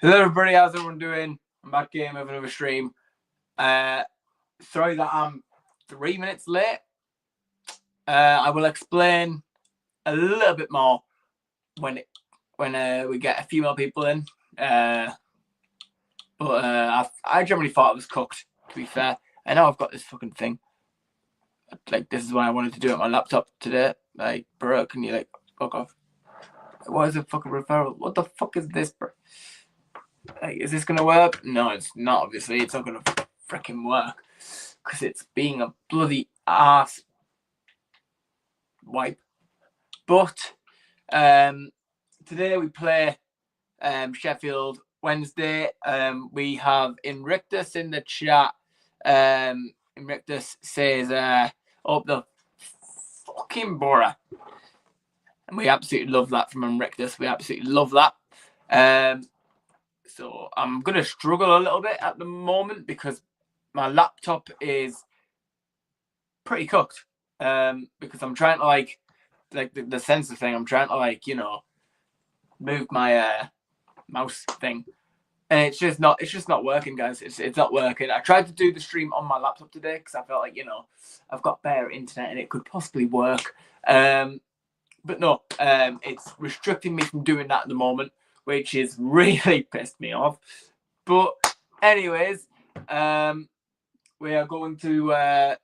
Hello everybody, how's everyone doing? I'm back again with another stream. Sorry that I'm 3 minutes late. I will explain a little bit more when we get a few more people in. But I generally thought it was cooked, to be fair. I know I've got this fucking thing. Like, this is what I wanted to do at my laptop today. Like, bro, can you, like, fuck off? What is a fucking referral? What the fuck is this, bro? Like, is this gonna work? No, it's not, obviously. It's not gonna freaking work. Because it's being a bloody ass wipe. But today we play Sheffield Wednesday. We have Invictus in the chat. Invictus says, up the fucking Bora. And we absolutely love that from Invictus. We absolutely love that. So I'm going to struggle a little bit at the moment because my laptop is pretty cooked. Because I'm trying to like the sensor thing. I'm trying to like, you know, move my mouse thing, and it's just not working, guys. It's not working. I tried to do the stream on my laptop today because I felt like, you know, I've got better internet and it could possibly work. But no, it's restricting me from doing that at the moment, which is really pissed me off. But anyways, we are going to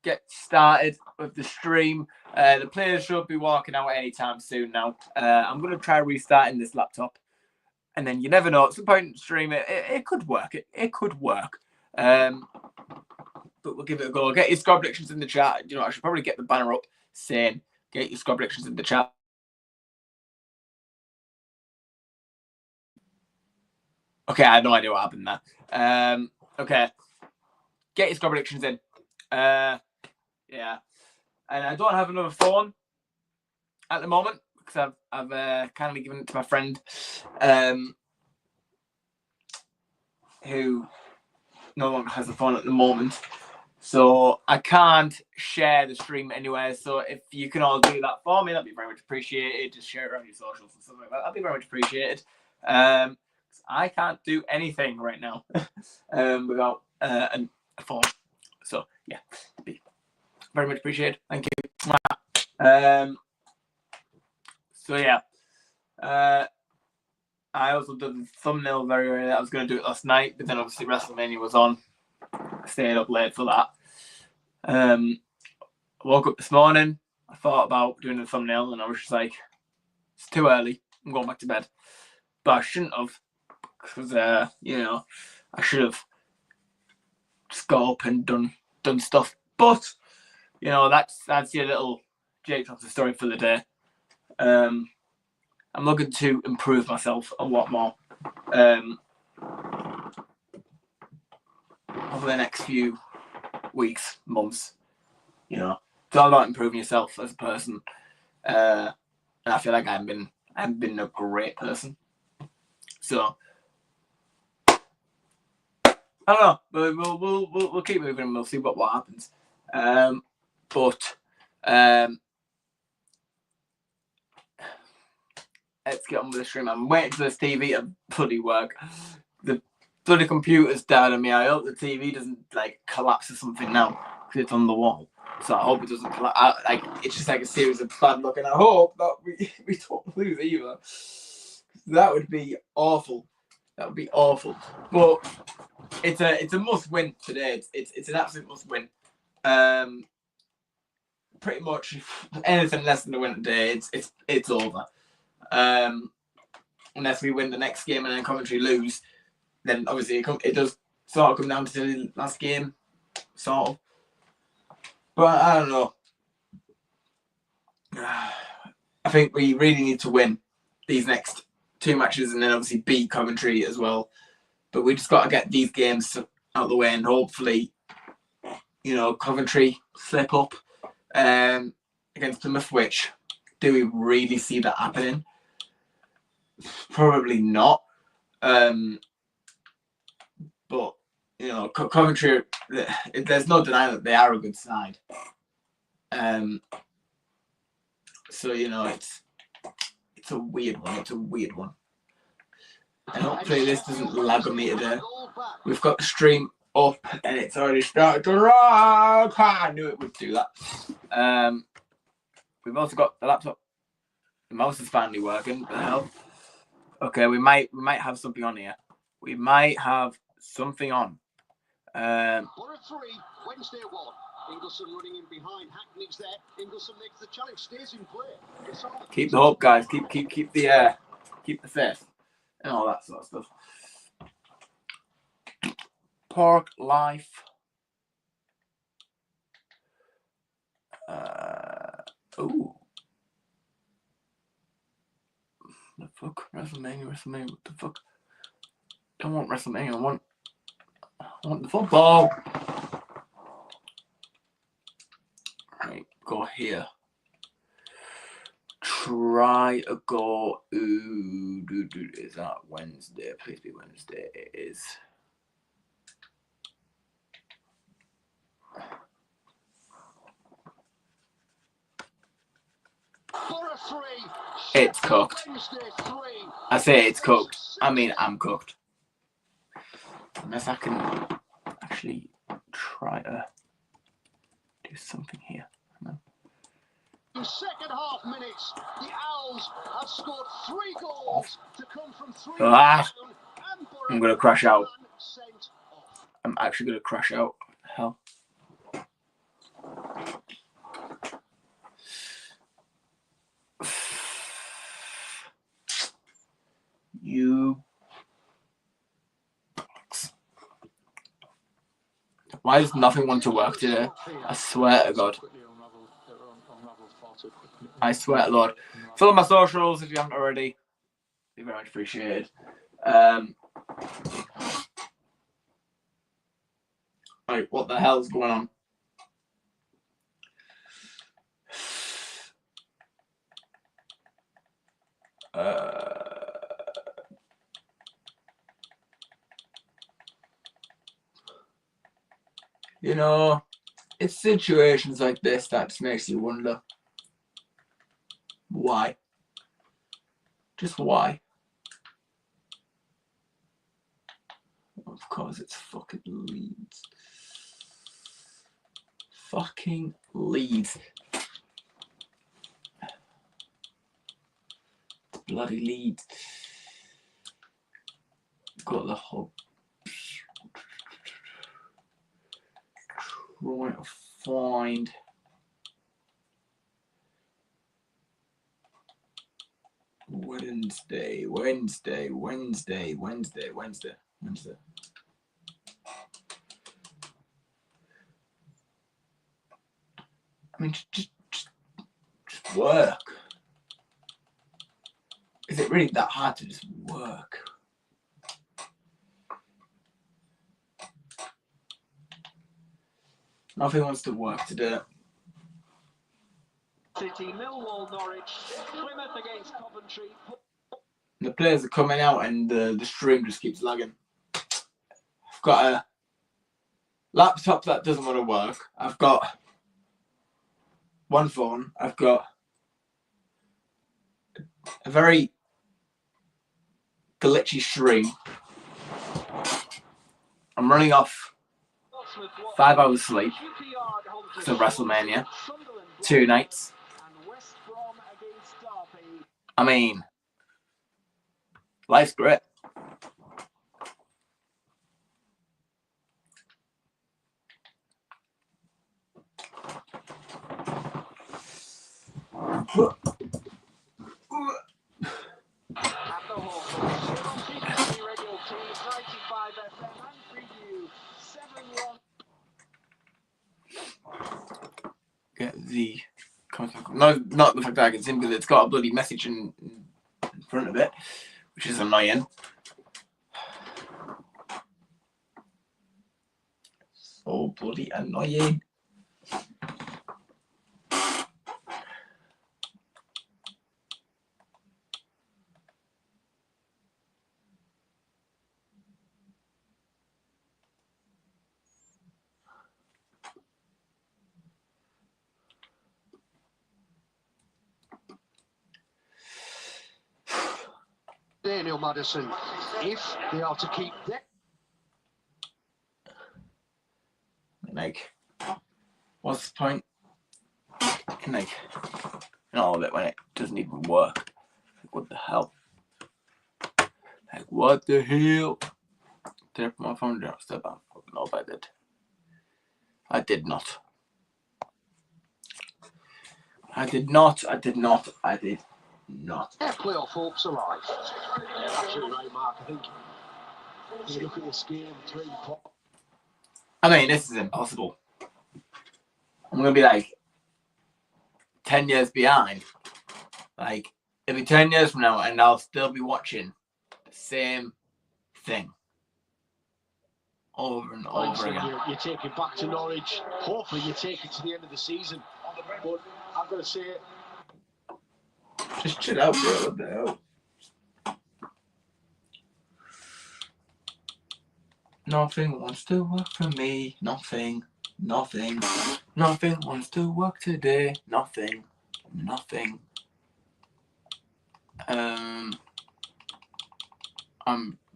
get started with the stream. The players should be walking out anytime soon now. I'm going to try restarting this laptop. And then you never know. At some point in the stream, it could work. It could work. But we'll give it a go. Get your score predictions in the chat. You know, I should probably get the banner up saying, get your score predictions in the chat. Okay, I have no idea what happened there. Okay. Get your score predictions in. Yeah. And I don't have another phone at the moment because I've kindly given it to my friend who no longer has a phone at the moment. So I can't share the stream anywhere. So if you can all do that for me, that'd be very much appreciated. Just share it around your socials and stuff like that. That'd be very much appreciated. I can't do anything right now without a phone. So yeah, it'd be very much appreciated. Thank you. So yeah, I also did the thumbnail very early. I was going to do it last night, but then obviously WrestleMania was on. I stayed up late for that. I woke up this morning. I thought about doing the thumbnail, and I was just like, "It's too early. I'm going back to bed." But I shouldn't have, because you know, I should have just got up and done stuff. But you know, that's your little Jake Johnson story for the day. I'm looking to improve myself a lot more over the next few weeks, months. You know, it's all about improving yourself as a person. And I feel like I haven't been a great person. So I don't know, but we'll keep moving and we'll see what happens. Let's get on with the stream. I'm waiting for this TV to bloody work. The bloody computer's down on me. I hope the TV doesn't like collapse or something now because it's on the wall. So I hope it doesn't collapse. Like, it's just like a series of bad luck, and I hope that we don't lose either. That would be awful. That would be awful. But it's a must win today. It's an absolute must win. Pretty much anything less than a win today, it's over. Unless we win the next game and then Coventry lose, then obviously it does sort of come down to the last game, sort of. But I don't know. I think we really need to win these next 2 matches and then obviously beat Coventry as well. But we just got to get these games out of the way and hopefully, you know, Coventry slip up against Plymouth, which do we really see that happening? Probably not. But, you know, Coventry, there's no denying that they are a good side. So, you know, it's a weird one. It's a weird one. And hopefully this doesn't lag on me today. We've got the stream up and it's already started to rock. I knew it would do that. We've also got the laptop. The mouse is finally working. What the hell? Okay, we might have something on here. We might have something on. Wednesday 1. Ingleson running in behind. Hackney's there. Ingleson makes the challenge, stays in play. Keep the hope, guys. Keep the faith and all that sort of stuff. Park life. Oh. The fuck? WrestleMania, what the fuck? I don't want WrestleMania, I want the football. Right, go here. Try a go. Is that Wednesday? Please be Wednesday. It is. It's cooked. I say it's cooked. I mean, I'm cooked. Unless I can actually try to do something here. No. In second half minutes, the Owls have scored 3 goals to come from 3. I'm gonna crash out. I'm actually gonna crash out. Hell. You. Why does nothing want to work today? I swear to God. I swear to Lord. Follow my socials if you haven't already. Be very much appreciated. Right, what the hell's going on? You know, it's situations like this that just makes you wonder why. Just why? Of course, it's fucking Leeds. Fucking Leeds. Bloody Leeds. Got the whole. Trying to find. Wednesday. I mean, just work. Is it really that hard to just work? Nothing wants to work today. City, Millwall, Norwich, Plymouth against Coventry. The players are coming out and the stream just keeps lagging. I've got a laptop that doesn't want to work. I've got one phone. I've got a very glitchy stream. I'm running off 5 hours sleep because of WrestleMania. 2 nights. I mean, life's great. Get the contact. No, not the fact that I can see because it's got a bloody message in front of it, which is annoying. So bloody annoying. Daniel Maddison, if they are to keep their... Like, what's the point? Like, in all of it when it doesn't even work. Like, what the hell? Like, what the hell? Did I put my phone down? Step back. No, if I did. I did not. I did not. I did not. I did not. Their playoff hopes alive. Absolutely right, Mark. I think you look at this game, 3 points. I mean, this is impossible. I'm going to be like 10 years behind. Like, it'll be 10 years from now and I'll still be watching the same thing over and over again. You take it back to Norwich. Hopefully you take it to the end of the season. But I've got to say... Just chill out, bro. What the hell? Nothing wants to work for me. Nothing. Nothing. Nothing wants to work today. Nothing. Nothing. I'm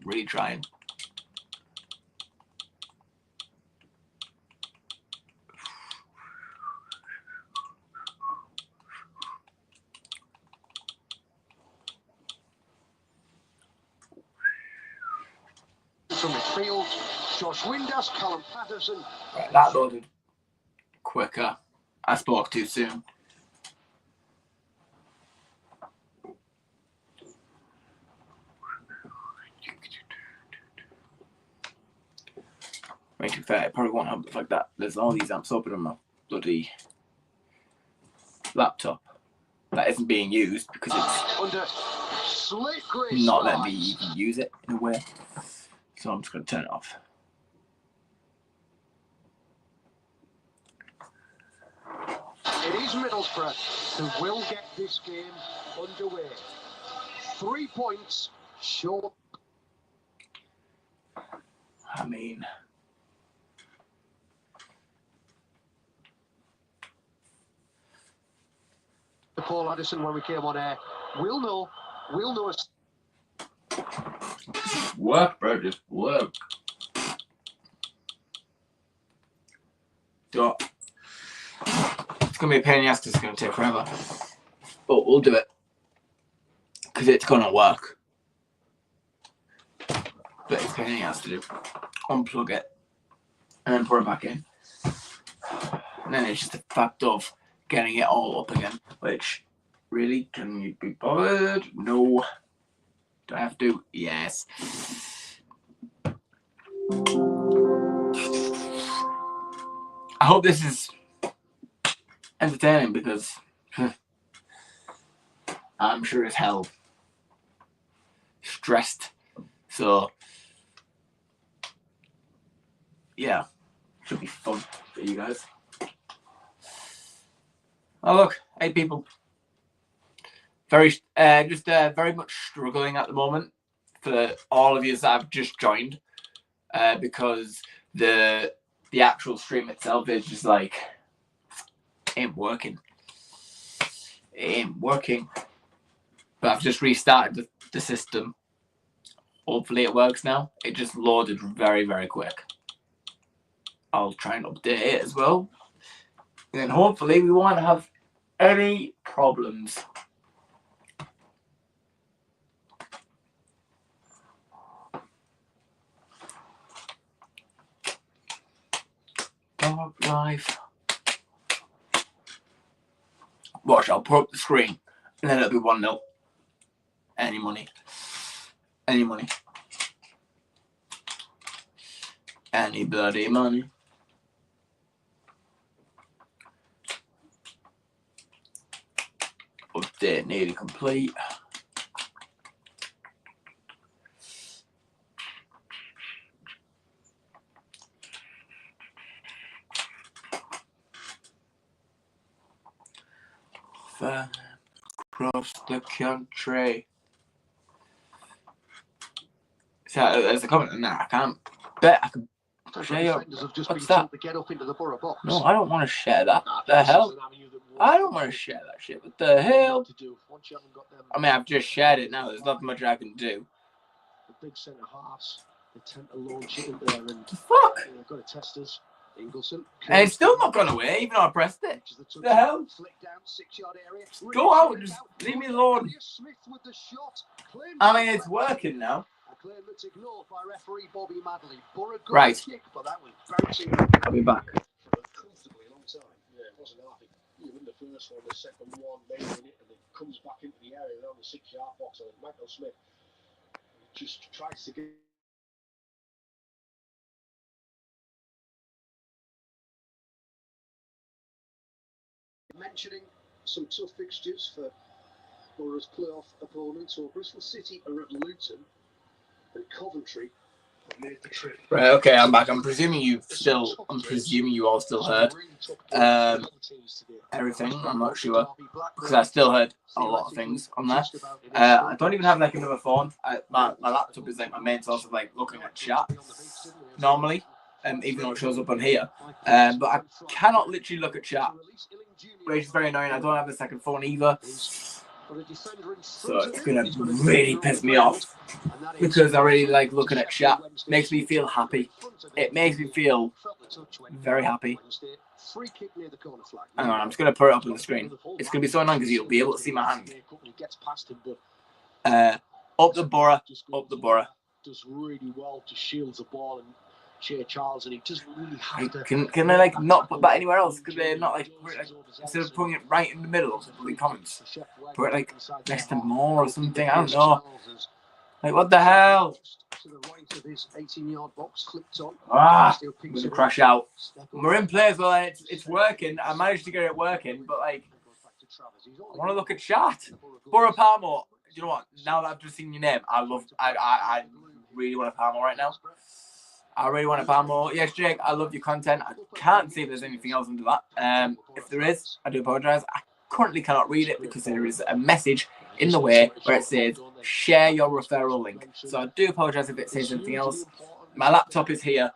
retrying. From midfield, Josh Winders, Callum Patterson. Right, that loaded quicker. I spoke too soon. Right, to be fair, it probably won't have like that. There's all these amps open on my bloody laptop that isn't being used because it's Under slippery not letting me slides. even use it in a way. So I'm just going to turn it off. It is Middlesbrough who will get this game underway. 3 points short. I mean, Paul Addison, when we came on air, we'll know. work, bro, just work. So, it's going to be a pain in the ass because it's going to take forever. But we'll do it. Because it's going to work. But it's a pain in the ass to do. Unplug it. And then put it back in. And then it's just a fact of getting it all up again. Which, really, can you be bothered? No. Do I have to? Yes. I hope this is entertaining because I'm sure as hell stressed. So, yeah, should be fun for you guys. Oh look, 8 people. Very much struggling at the moment for all of you that have just joined, because the actual stream itself is just like ain't working. It ain't working. But I've just restarted the system. Hopefully it works now. It just loaded very, very quick. I'll try and update it as well. And then hopefully we won't have any problems. Dog life. Watch, I'll put up the screen and then it'll be 1-0. Any money. Any money. Any bloody money. Update nearly complete. Far across the country. So there's a comment in there. I can't bet I can share your... Defenders have just What's been that? told to get up into the borough box. No, I don't want to share that. What the hell? I don't want to share that shit. What the hell? I mean, I've just shared it now. There's not much I can do. The big centre halves, they tend to launch it in there and fuck. They've got to test us. Ingleson. And it's still not gone away, even though I pressed it. What the hell? Go out and just leave me alone. I mean, it's working now. Right. I'll be back. You win the first one, the second one, they win it, and it comes back into the area around the 6-yard box. And Michael Smith just tries to get. Mentioning some tough fixtures for Borough's playoff opponents, so Bristol City are at Luton and Coventry have made the trip. Right, okay, I'm back. I'm presuming you all still heard everything. I'm not sure because I still heard a lot of things on there. I don't even have like another phone. My laptop is like my main source of like looking at chat normally, even though it shows up on here. But I cannot literally look at chat, which is very annoying. I don't have a second phone either. So it's going to really piss me off because I really like looking at chat. Makes me feel happy. It makes me feel very happy. Hang on, I'm just going to put it up on the screen. It's going to be so annoying because you'll be able to see my hand. Up the Borough. Does really well to shield the ball and Shea Charles, and he doesn't really have to. Can I like not put that anywhere else? Because they're not like instead of putting it right in the middle of the comments, put it like next to more or something. I don't know. Like what the hell? Ah, I'm gonna crash out. We're in play as well. It's working. I managed to get it working, but like I want to look at chat. Borough Palmo. You know what? Now that I've just seen your name, I really want a Palmo right now. I really want a Palmo. Yes, Jake, I love your content. I can't see if there's anything else under that. If there is, I do apologise. I currently cannot read it because there is a message in the way where it says, share your referral link. So I do apologise if it says anything else. My laptop is here.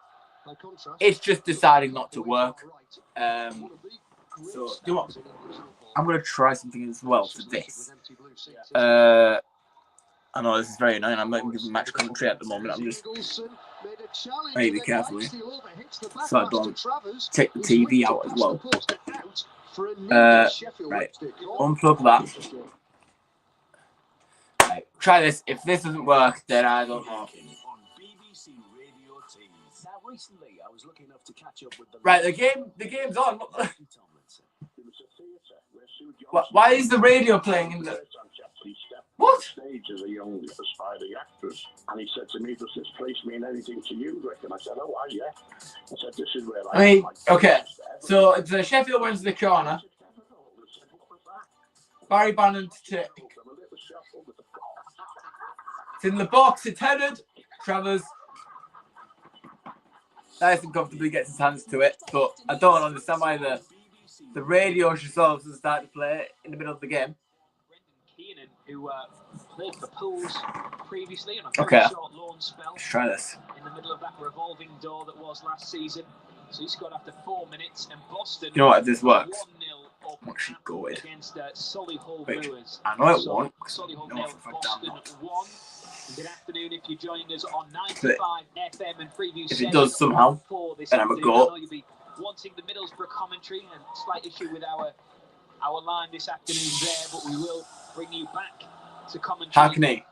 It's just deciding not to work. So, you know what? I'm going to try something as well for this. I know this is very annoying. I'm not even giving match commentary at the moment. I'm just really carefully so I don't take the TV out as well. Right, unplug that. Right, try this. If this doesn't work, then I don't know. Right, the game's on. Why is the radio playing in the? What? Stage as a young aspiring actress, and he said to me, "Does this place mean anything to you, Rick?" And I said, "Oh, why, yeah." I said, "This is where I mean, okay. So it's a Sheffield Wednesday corner. Barry Bannon to take. It's in the box. It's headed. Travers nice and comfortably gets his hands to it, but I don't understand why the radio just all of a sudden started to play in the middle of the game. Keenan, who played for Pools previously on a very short loan spell. Let's try this. In the middle of that revolving door that was last season. So he scored after 4 minutes, and Boston. You know what? If this works, 1-0 I'm actually going. Against Solihull Brewers. I know it won't. Solihull Boston 1. Good afternoon if you're joining us on 95 FM and preview. If it does somehow, then I'm a goal. I know you'll be wanting the Middlesbrough commentary, and slight issue with our line this afternoon there, but we will bring you back to commentary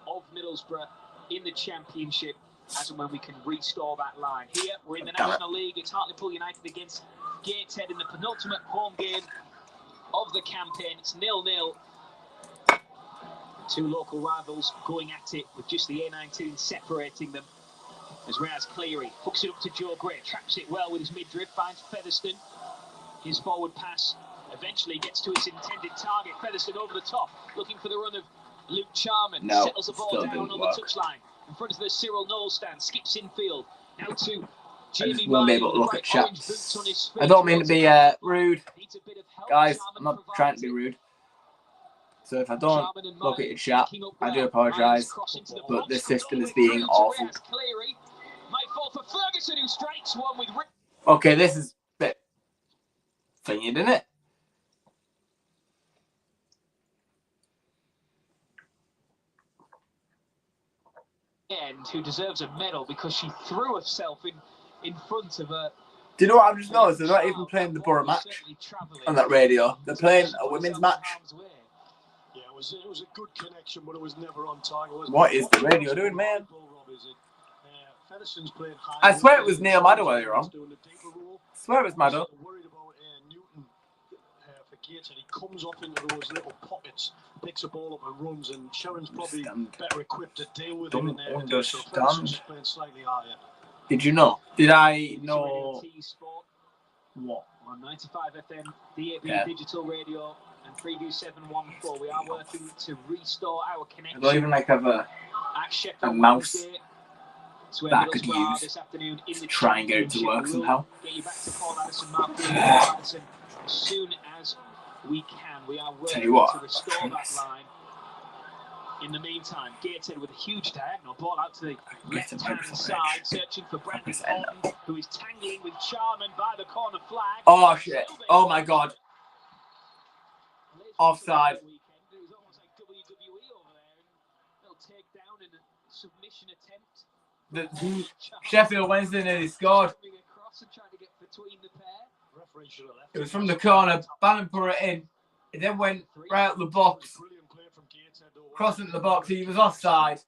of Middlesbrough in the Championship as and when we can restore that line. Here, we're in the National League. It's Hartlepool United against Gateshead in the penultimate home game of the campaign. It's 0-0. Two local rivals going at it with just the A19 separating them. As Raz Cleary hooks it up to Joe Gray, traps it well with his mid-drift, finds Featherstone. His forward pass eventually gets to its intended target. Featherstone over the top, looking for the run of Luke Charman. Settles the ball down on the touchline in front of the Cyril Knowles stand. Skips infield. Now to Jamie won't be able to look at chat. I don't mean to be rude, guys. I'm not trying to be rude. So if I don't look at your chat, I do apologise. But this system is being awful. Okay, this is a bit thingy, didn't it? end who deserves a medal because she threw herself in front of a. Do you know what I've just noticed? They're not even playing the Borough match on that radio. They're playing a women's match. Yeah, it was a good connection, but it was never on target. What is the radio doing, man? I swear it was Neil Maddow earlier on. I swear it was Maddow. Worried about Newton for Gator. He comes up into those little pockets, picks a ball up and runs, and Sharon's probably better equipped to deal with him in there. Understand. Playing slightly higher. Did you know? Did I know? What? On 95 FM, DAB digital radio, and Preview 714. We are working to restore our connection. I don't even like have a mouse that I could use this afternoon in the to try and get it to work somehow. Get you back to Paul Addison, Mark Addison, as soon as we can. We are working to restore that line. In the meantime, Gateshead with a huge diagonal ball out to the left-hand side, searching for Brandon Horton, who is tangling with Charman by the corner flag. Oh, shit. Oh, my God. Offside. It was almost like WWE over there. They'll take down in a submission attempt. Sheffield Wednesday nearly scored. It was from the corner. Bannon put it in. It then went right out the box. Crossing the box. He was offside.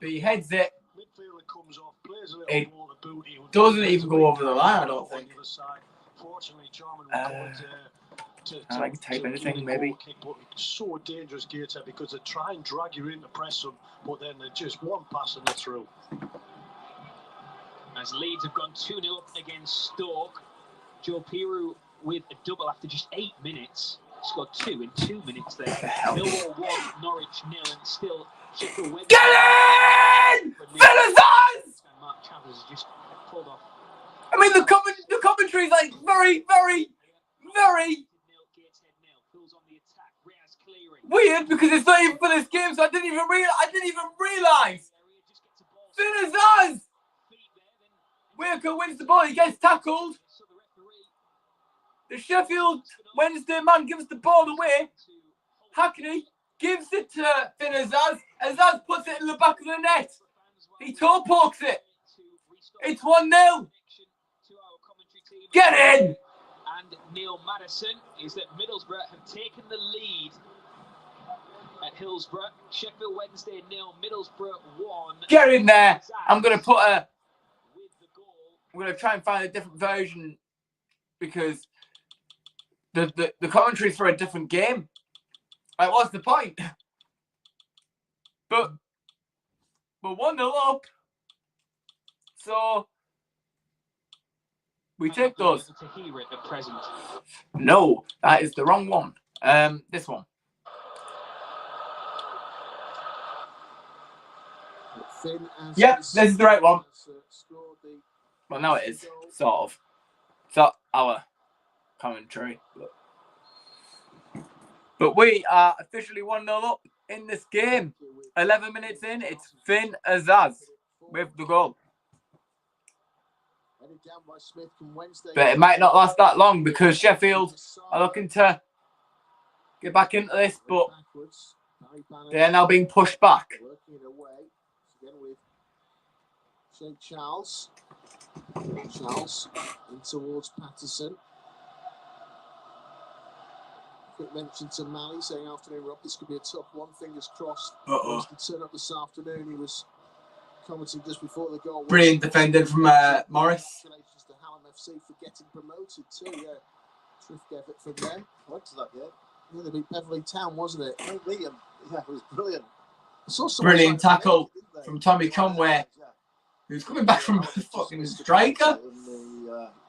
But he heads it. It doesn't even go over the line, I don't think. I like type anything, maybe. It's so dangerous, Gator, because they try and drag you in to press them, but then they're just one pass and they're through. As Leeds have gone 2-0 up against Stoke, Joe Piru with a double after just 8 minutes. Scored 2 in 2 minutes there. Millwall 1, Norwich 0, and still Sheffield Wednesday. Get in! Philistines! And Mark Chavez has just pulled off. I mean, the commentary is like very weird because it's not even for this game, so I didn't even realize. Philistines! Walker wins the ball. He gets tackled. The Sheffield Wednesday man gives the ball away. Hackney gives it to Finn Azaz. Azaz puts it in the back of the net. He toe pokes it. It's 1-0. Get in! And Neil Madison is that Middlesbrough have taken the lead at Hillsborough. Sheffield Wednesday 0, Middlesbrough 1. Get in there. I'm going to try and find a different version because the commentary's for a different game. Like, what's the point? But 1-0 up. So we take those. To hear it at present. No, that is the wrong one. This one. Yep, this is the right one. Well, no, it is sort of. It's not our commentary, but we are officially 1-0 up in this game. 11 minutes in, it's Finn Azaz with the goal. But it might not last that long because Sheffield are looking to get back into this, but they're now being pushed back. Charles in towards Patterson. Quick mention to Mally saying, "Afternoon, Rob. This could be a tough one. Fingers crossed." To turn up this afternoon. He was commenting just before the goal. Brilliant defending from Morris. Congratulations to Hallam FC for getting promoted too. Yeah, terrific effort from them. I liked that. Yeah, they beat Beverley Town, wasn't it? Yeah, it was brilliant. Brilliant tackle from Tommy Conway, who's coming back from the fucking striker.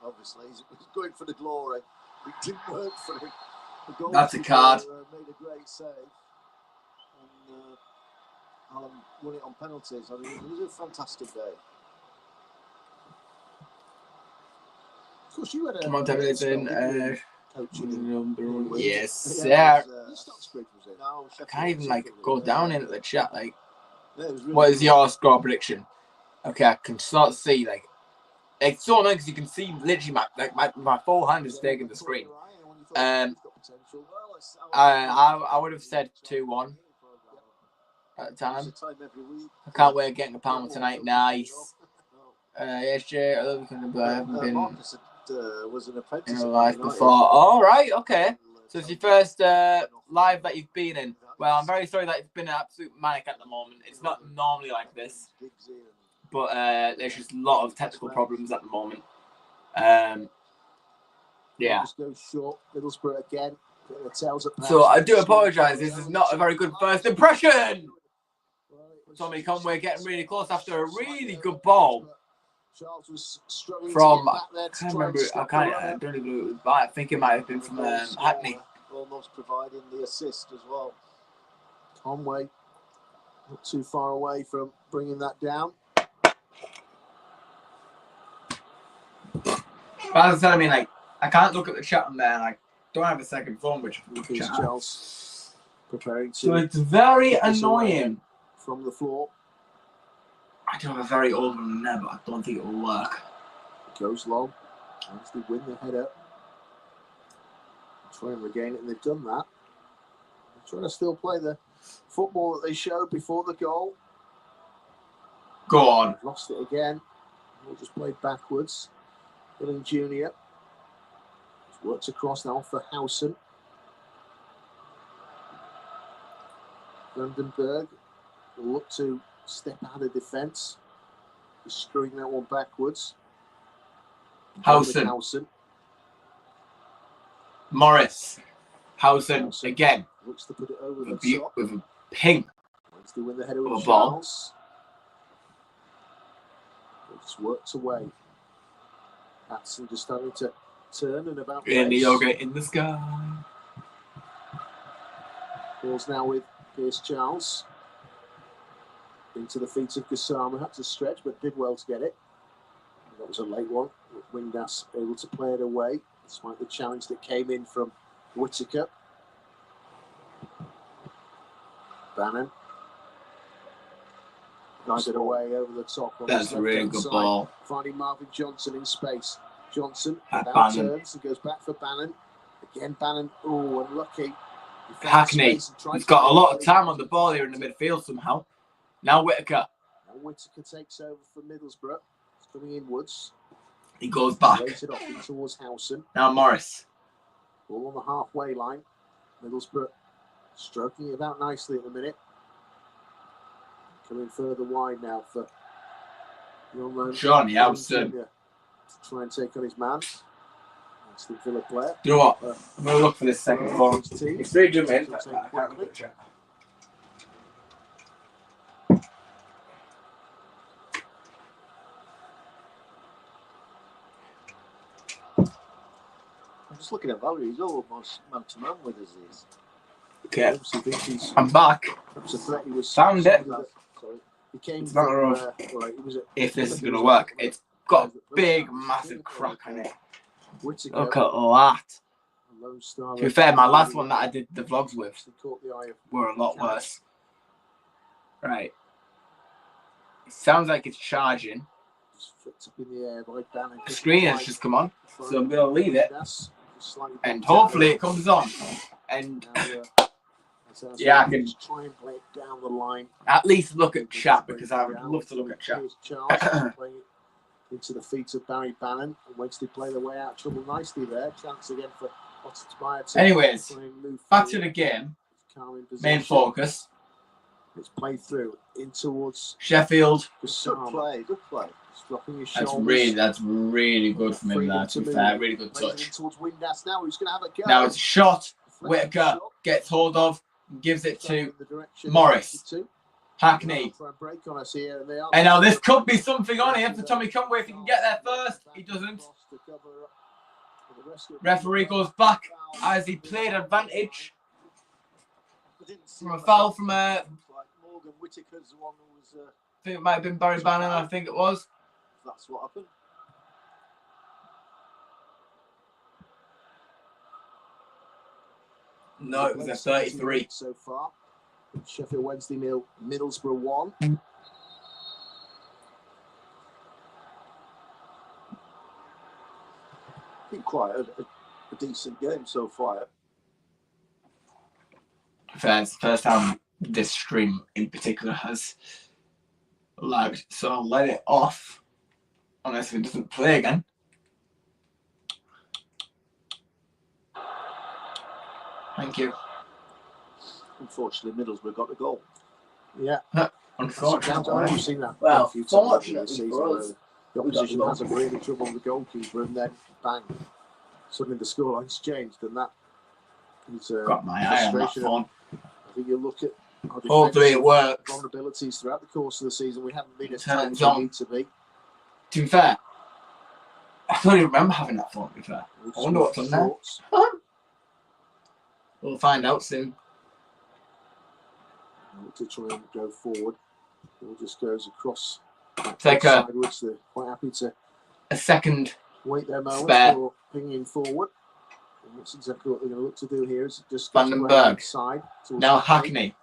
Obviously, he's going for the glory. It didn't work for him. That's a card. Made a great save. And Hallam won it on penalties. I mean, it was a fantastic day. Of course, you had a... Come on, 10 minutes in. Coaching. Yes, sir. I can't even go down into the chat. What is your score prediction? Okay, I can sort of see it's so annoying because you can see literally my full hand is taking the screen. I would have said 2-1. at the time. It's a time every week. I can't wait getting a Palmer tonight. Nice. Yes, Jay. I haven't been Marcus was an apprentice in real at life United. before. All right, okay. So it's your first live that you've been in. Well, I'm very sorry that it's been an absolute manic at the moment. It's not normally like this, but there's just a lot of technical problems at the moment. Yeah. Just goes short. Middlesbrough again. So I do apologise. This is not a very good first impression. Tommy Conway getting really close after a really good ball from, I can't remember, I don't even know who it was by. I think it might have been from Hackney. Almost providing the assist as well. Conway not too far away from bringing that down. But as I mean, like, I can't look at the chat on there, and I don't have a second phone, which Charles preparing to. So it's very annoying. From the floor. I do have a very old one there, but I don't think it will work. It goes long. As they win the header. Try and regain it, and they've done that. They're trying to still play the football that they showed before the goal. Go on. Lost it again. We'll just play backwards. Billing Jr. He's worked across now for Howson. Vandenberg will look to step out of defence. He's screwing that one backwards. Howson. Morris. Howson again. Looks to put it over with the top. With a ping. Wants to win the header with ball. Charles. It's worked away. Patson just starting to turn and about. In the yoga in the sky. Ball's now with Pierce Charles. Into the feet of Gassama. Had to stretch, but did well to get it. That was a late one. Windass able to play it away, despite the challenge that came in from Whittaker. Bannon. Guided away over the top. That's a really good ball. Finding Marvin Johnson in space. Johnson Bannon turns and goes back for Bannon. Again, Bannon. Oh, unlucky. Hackney. He's got a lot of time on the ball here in the midfield somehow. Now Whittaker. Now Whittaker takes over for Middlesbrough. He's coming inwards. He goes back. Lays it off in towards Howson. Now Morris. Ball on the halfway line. Middlesbrough stroking it about nicely at the minute. Coming further wide now for Johnny Howson. To try and take on his man. That's the Villa player. You know what? I'm going to look for this second form. It's very good, man. I can't look at the chat. I'm just looking at Valerie. He's almost man to man with us. Okay. I'm back. Found it. He came it's not from, if this is going to work. It's got a big, massive crack in it. Look at that. To be fair, my last one that I did the vlogs with were a lot worse. Right. It sounds like it's charging. The screen has just come on, so I'm going to leave it. And hopefully it comes on. And yeah, I can try and play it down the line. At least look at chat, because I would love to look at chat. Into the feet of Barry Bannon, and waits to play the way out trouble nicely there. Chance again for Otter. Anyways, back to the game. Main focus. It's played through in towards Sheffield. Good play. Dropping his That's really good from him there, to be fair. Really good touch. Towards Windass now, who's going to have a go. Now it's a shot. Whittaker gets hold of and gives it to Morris. Hackney. And now this could be something on here for Tommy Conway if he can get there first. He doesn't. Referee goes back as he played advantage from a foul from I think it might have been Barry Bannon, I think it was. That's what happened. No, it was a 33. So far. Sheffield Wednesday 0, Middlesbrough 1. Been quite a decent game so far. It's the first time this stream in particular has lagged, so I'll let it off unless it doesn't play again. Thank you. Unfortunately, Middlesbrough got the goal. Yeah. Unfortunately. We've seen that Well, a few times this fortunately season for where us, the we got the opposition goal. hasn't really troubled the goalkeeper, and then bang, suddenly the scoreline's changed, and that is Got my eye on that frustration. phone. I think you look at our Hopefully it defensive works. vulnerabilities throughout the course of the season. We haven't been as tight Turns as we on. need to be. To be fair, I don't even remember having that phone, to be fair. I wonder what's on there. We'll find out soon. To try and go forward. It just goes across Take sideways. They're quite happy to a second wait their moment spare. for pinging forward. And that's exactly what they're going to look to do here. Is just Vandenberg. side Now Hackney.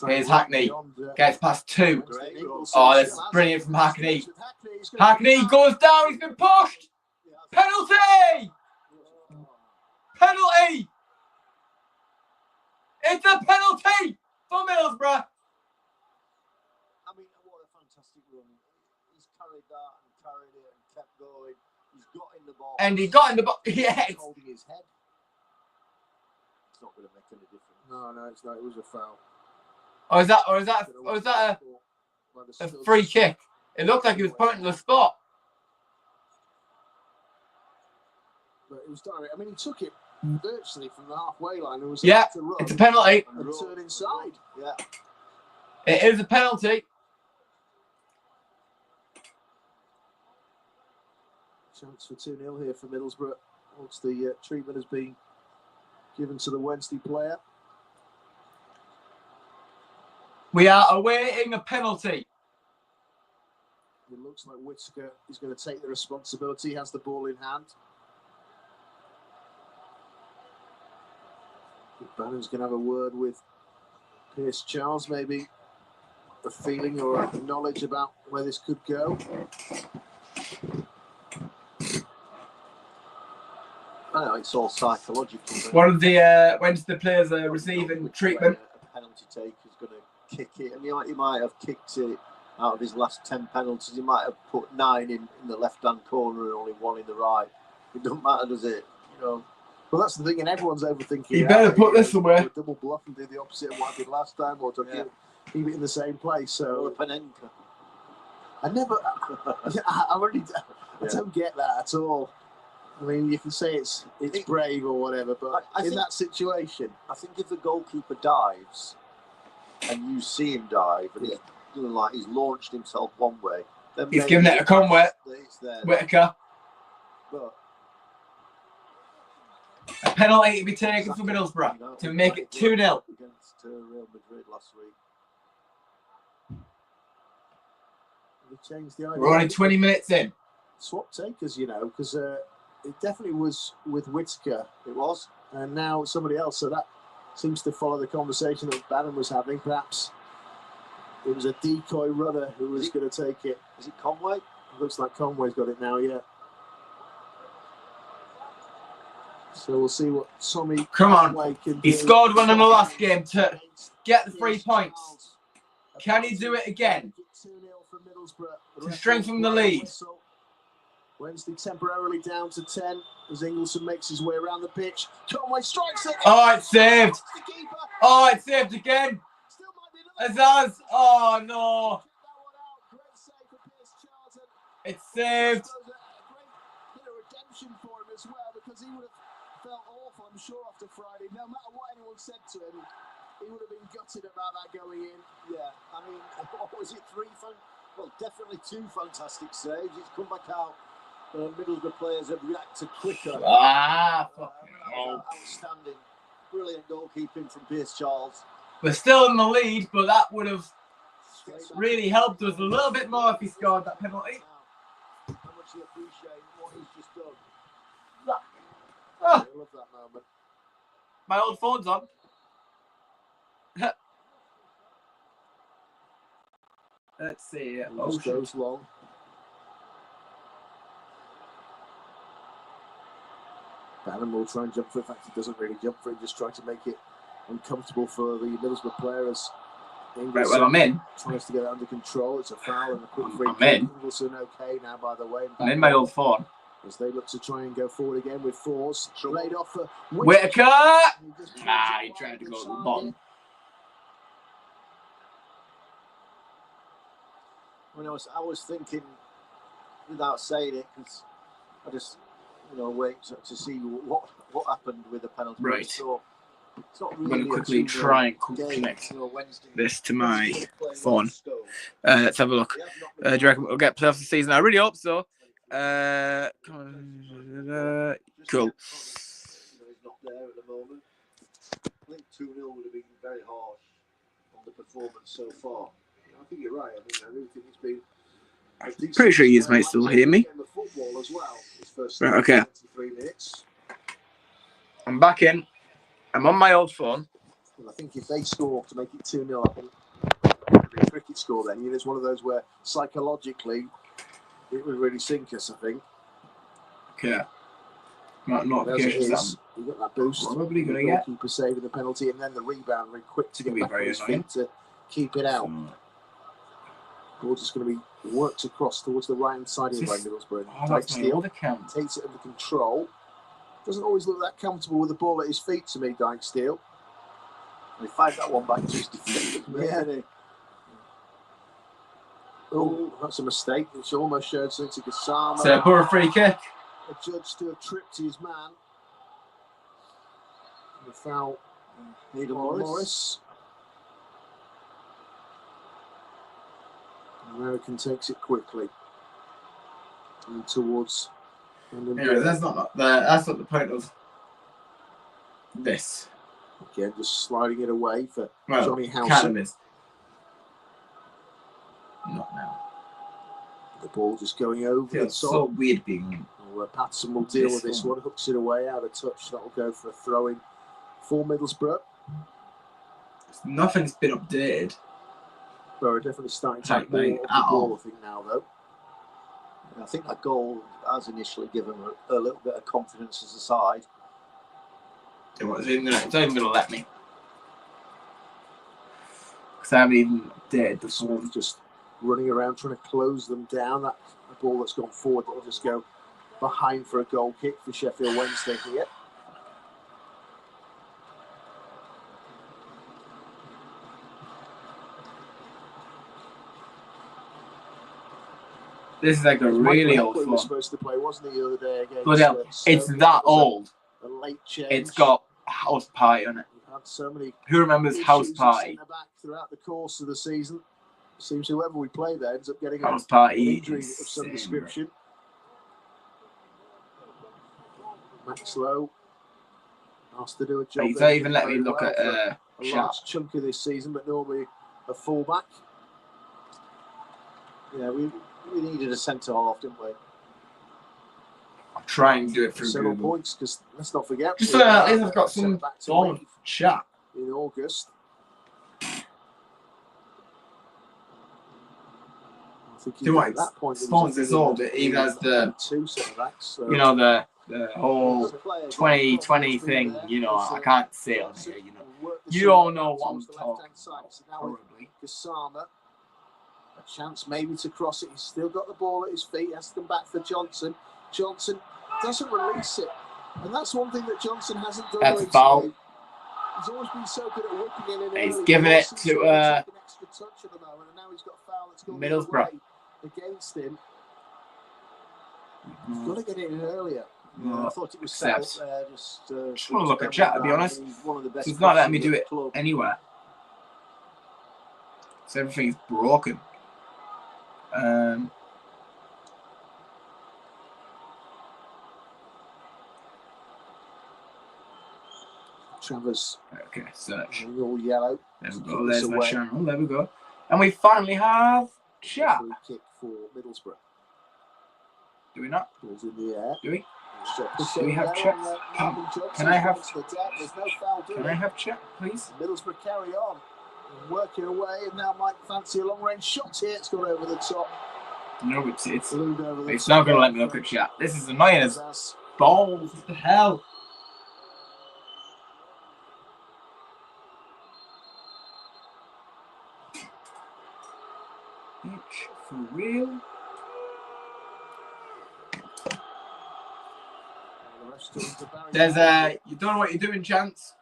Here's Hackney. Gets past two. Oh, that's brilliant from Hackney. Hackney goes down. He's been pushed. Penalty! Penalty! It's a penalty for Middlesbrough. I mean, what a fantastic run. He's carried that and carried it and kept going. He's got in the box. And he got in the box. Yes. He's holding his head. It's not going to make any difference. No, it's not. It was a foul. Or is that a free kick? It looked like he was pointing the spot. But it was direct. I mean, he took it virtually from the halfway line. It was Yeah, to run it's a penalty. and turn inside. Yeah. It is a penalty. Chance for 2-0 here for Middlesbrough once the treatment has been given to the Wednesday player. We are awaiting a penalty. It looks like Whittaker is going to take the responsibility. He has the ball in hand. Bannon's going to have a word with Pierce Charles, maybe a feeling or a knowledge about where this could go. I know it's all psychological. One of the Wednesday players are receiving treatment. A penalty take is going to kick it, and he might have kicked it out of his last 10 penalties. He might have put 9 in the left-hand corner and only 1 in the right. It doesn't matter, does it? You know. Well, that's the thing, and everyone's overthinking. You better put this away. Double bluff and do the opposite of what I did last time, or to keep it in the same place. So or a Panenka. I don't get that at all. I mean, you can say it's brave or whatever, but I think, that situation, I think if the goalkeeper dives and you see him dive and he's launched himself one way, then he's giving it a Conway. Whittaker. But a penalty to be taken for Middlesbrough to make it 2-0. Against Real Madrid last week. They changed the idea. We're only 20 minutes in. Swap takers, because it definitely was with Whittaker. It was. And now somebody else. So that seems to follow the conversation that Bannon was having. Perhaps it was a decoy runner who was going to take it. Is it Conway? It looks like Conway's got it now, yeah. So we'll see what Tommy Conway can do. He scored one in the last game to get the 3 points. Can he do it again to strengthen the lead? Wednesday temporarily down to 10 as Ingleson makes his way around the pitch. Conway strikes it. Oh, it's saved. Oh, it's saved again. Azaz. Oh, no. It's saved. A bit of redemption for him as well, because he would have felt awful, I'm sure, after Friday. No matter what anyone said to him, he would have been gutted about that going in. Yeah, I mean, what was it? 3? Well, definitely 2 fantastic saves. It's come back out. Middlesbrough players have reacted quicker. Outstanding. Brilliant goalkeeping from Pierce Charles. We're still in the lead, but that would have really helped us a little bit more if he scored that penalty. How much you appreciate what he's just done. I love that moment. My old phone's on. Let's see. Just goes long. Bannon will try and jump for it. In fact, he doesn't really jump for it, just try to make it uncomfortable for the Middlesbrough players. Right, well, I'm in. Tries to get it under control. It's a foul and a quick free I'm kick. in. Ingleson okay now, by the way. I'm in my old form. As they look to try and go forward again with force. Laid off for Whitaker! Nah, he tried to go to the bottom. When I was thinking, without saying it, because I just, wait to see what happened with the penalty. Right. So it's not really I'm going to quickly try and connect this to my phone. Let's have a look. Do you reckon we'll get playoffs this season? I really hope so. Cool. He's not there at the moment. I think 2-0 would have been very harsh on the performance so far. I think you're right. I really think it's been. Pretty sure you might still hear me. Right, okay. I'm back in. I'm on my old phone. Well, I think if they score to make it 2-0, I think it'd be a cricket score then. It's one of those where psychologically it would really sink us, I think. Okay. Notifications. You got that boost. Probably going to get. Goalkeeper saving the penalty and then the rebound, very quick to get back on his feet to keep it out. Ball just going to be worked across towards the right hand side of by Middlesbrough. Takes it under control. Doesn't always look that comfortable with the ball at his feet to me, Dykesteel. They find that one back to his defender. Yeah. Oh, that's a mistake. It's almost showed something to Gassama. So poor free kick. A judge to have tripped his man. The foul. Morris. American takes it quickly and towards. Anyway, that's not the point of this. Again, just sliding it away for Johnny Howson. Kind of is. Not now. The ball just going over. Feels so weird being. Patterson will deal with this one. Hooks it away out of touch. That will go for a throw-in for Middlesbrough. Nothing's been updated. But we're definitely starting to have more of the ball, I think, now, though. I think that goal has initially given a little bit of confidence as a side. It's not even going to let me. Because I haven't even updated the form. Just running around trying to close them down. That ball that's gone forward that will just go behind for a goal kick for Sheffield Wednesday here. This is like a really old one. one. Was supposed to play, wasn't he, the other day against? But it's that old. A late change. It's got House Party on it. We've had so many. Who remembers House Party? Back throughout the course of the season. It seems whoever we play there ends up getting House Party an injury of some description. Max Lowe asked to do a job. He's not even let me look at a large chunk of this season, but normally a fullback. Yeah, we needed a centre half, didn't we? I'll try and do it through several Google. points, because let's not forget. Just at least I've got some sort of chat in August. At that point, Stones is old. He has the two centre backs. So the whole 2020 thing. I can't say on here. You all know what I'm talking about. Probably. Gassama. A chance maybe to cross it. He's still got the ball at his feet. Has to come back for Johnson. Johnson doesn't release it. And that's one thing that Johnson hasn't done. That's a foul. He's always been so good at whipping it in. He's giving it to an extra touch at the moment, and now he's got a foul that's gone Middlesbrough against him. He's got to get it in earlier. Yeah, I thought it was set up there. Just want to look at chat, to be honest. He's not letting me do it anywhere. So everything's broken. Travers. Okay, search. All yellow. There we go. There's my channel. There we go. And we finally have chat. Free kick for Middlesbrough. Do we not? Ball's in the air. Do we? Do we have chat? Can I have? Can I have chat, please? Middlesbrough carry on, working away, and now Mike fancy a long-range shot here. It's gone over the top. No, it's not going to let me look at chat. This is annoying as balls. What the hell? For real? There's you don't know what you're doing, Chance.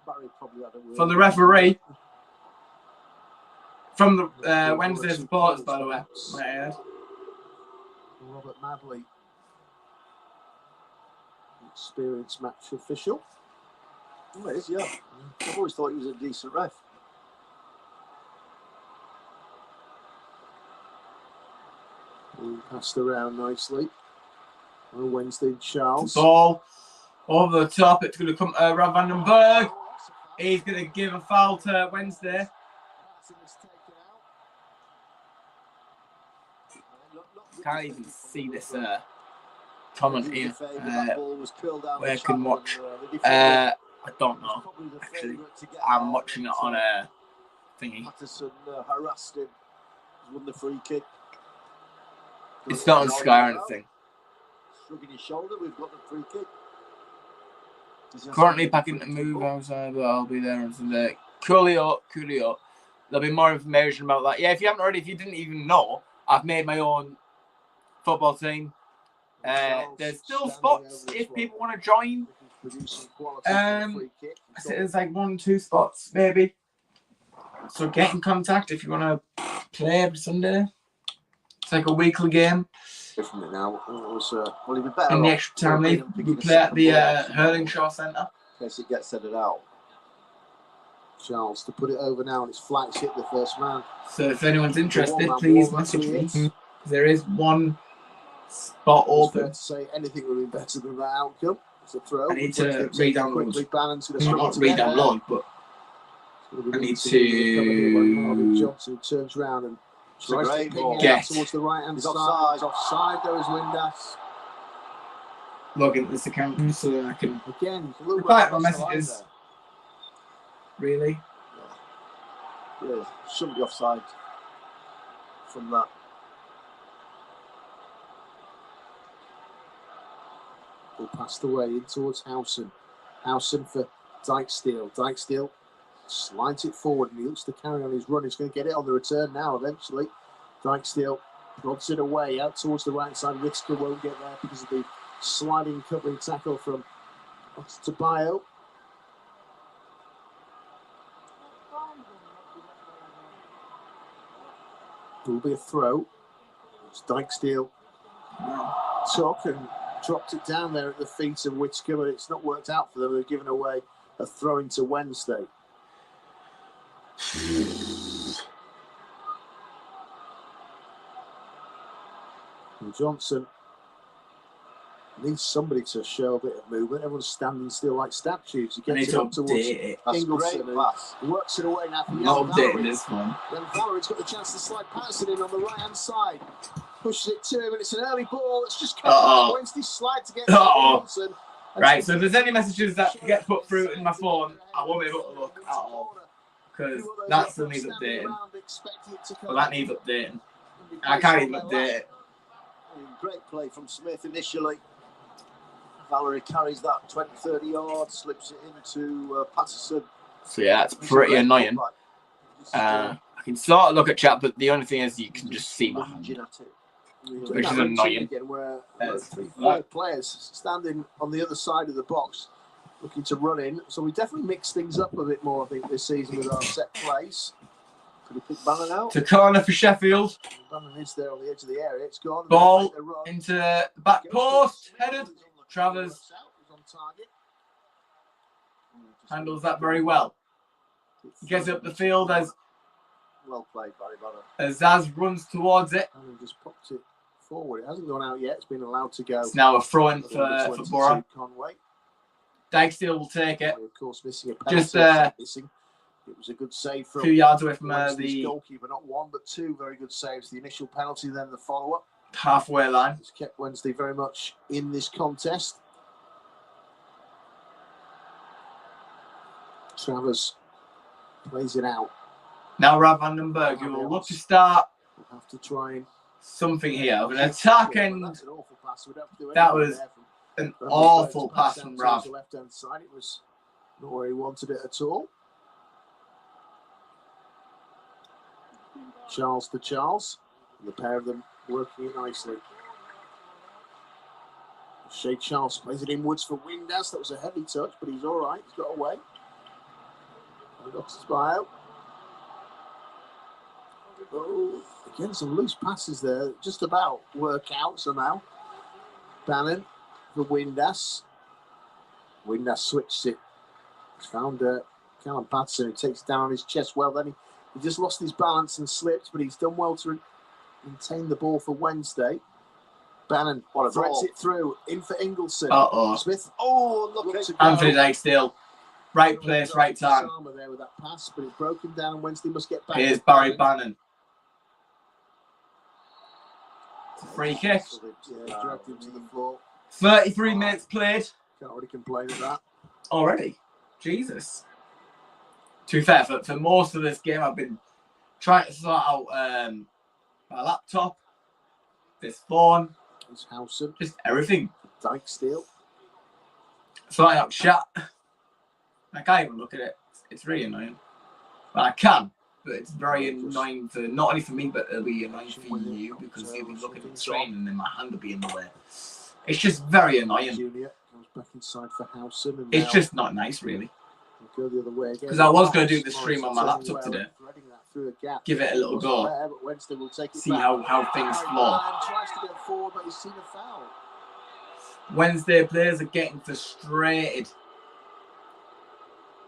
Barry probably had a word From the referee. From the Wednesday supporters, by the way. Might I add. Robert Madley, experienced match official. Oh, it is, yeah. I've always thought he was a decent ref. Passed around nicely. On Wednesday, Charles. Ball over the top. It's going to come to Rav van den Berg. He's going to give a foul to Wednesday. Can't even see this comment here. Where I can watch. I don't know. Actually, I'm watching it on a thingy. Patterson harassed him. He's won the free kick. It's not on Sky or anything. Shrugging his shoulder, we've got the free kick. Currently packing to move outside, but I'll be there on Sunday. Coolio. There'll be more information about that. Yeah, if you haven't already, if you didn't even know, I've made my own football team. There's still spots if people want to join. There's like 1-2 spots maybe. So get in contact if you want to play every Sunday. It's like a weekly game. Definitely now. In the extra time leave, we play at the Hurlingshaw Centre. In case it gets headed out. Charles to put it over now, and it's flat. It's hit the first man. So if anyone's interested, please message me. There is one spot open. To say anything would be better than that outcome. It's a throw. I need to re-download. Not re-download, but I need to. Johnson turns round and tries to ping it get towards the right hand side. It's offside. There is Windass. Log into this account so that I can again reply to my messages. Really? Yeah, shouldn't be offside from that. Ball passed away in towards Howson. Howson for Dykesteel. Dykesteel slides it forward and he looks to carry on his run. He's going to get it on the return now eventually. Dykesteel prods it away out towards the right side. Whitaker won't get there because of the sliding covering tackle from Tabayo. There will be a throw. It's Dykesteel took and dropped it down there at the feet of Whitaker, but it's not worked out for them. They've given away a throw into Wednesday. And Johnson needs somebody to show a bit of movement. Everyone's standing still like statues. He gets it up towards Ingleson and works it away now. Not updating this one. Then Valerie's got the chance to slide Patterson in on the right-hand side. Pushes it to him, and it's an early ball. It's just come Wednesday slide to get Johnson. Right, so if there's any messages that get put through in my phone, I won't be able to look at all. Because that still needs updating. Well, that needs updating. I can't even update it. Great play from Smith initially. Valerie carries that 20-30 yards, slips it into Patterson. So yeah, it's pretty annoying. I can sort of look at chat, but the only thing is you can just see my hand, which is annoying. Again, where 3-4 players standing on the other side of the box, looking to run in. So we definitely mix things up a bit more, I think, this season with our set plays. Could we pick Bannon out? To corner for Sheffield. Bannon is there on the edge of the area. It's gone. Ball into the back post. Headed. Travers handles that very well. He gets up the field as well played, Barry Bannon. As Zaz runs towards it. And he just pops it forward. It hasn't gone out yet. It's been allowed to go. It's now a throw-in for Borough. Conway. Dykesteel will take it. Of course, missing a penalty. Just it was a good save from 2 yards away from the goalkeeper. Not one, but two very good saves. The initial penalty, then the follow-up. Halfway line. It's kept Wednesday very much in this contest. Travers plays it out. Now Rav van den Berg, who will look to start we'll have to try and something here. An attack and that's an awful pass. That was an awful pass from Rav. The left-hand side. It was not where he wanted it at all. Charles to Charles. The pair of them working it nicely. Shea Charles plays it inwards for Windass. That was a heavy touch, but he's all right. He's got away. Knocks his ball out. Oh, again, some loose passes there. Just about work out somehow. Bannon for Windass. Windass switched it. He's found Callum Patterson, who takes it down on his chest. Well, then he just lost his balance and slipped, but he's done well to maintain the ball for Wednesday. Bannon threads it through, in for Ingleson. Smith, look, Anthony Dyke-Steele. Right place, right time. There with that pass, but it's broken down, and Wednesday must get back. Here's Barry Bannon. It's a free kick. Yeah, dragged him to the floor. 33 minutes played. Can't really complain at that. Already? Jesus. To be fair, for most of this game, I've been trying to sort out my laptop, this phone, It's Howson. just everything. Dyke-Steele. Sorting out chat. I can't even look at it. It's really annoying. Well, I can, but it's very annoying for not only for me, but it'll be annoying for you because you'll be looking at the screen and then my hand will be in the way. It's just very annoying. Junior goes back inside for Howson. And it's just not nice, really. Go the other way again. Because I was going to do the stream on my laptop today. Give it a little go. There, but Wednesday will take it See back. how things flow. Tries to get forward, but he's seen a foul. Wednesday players are getting frustrated.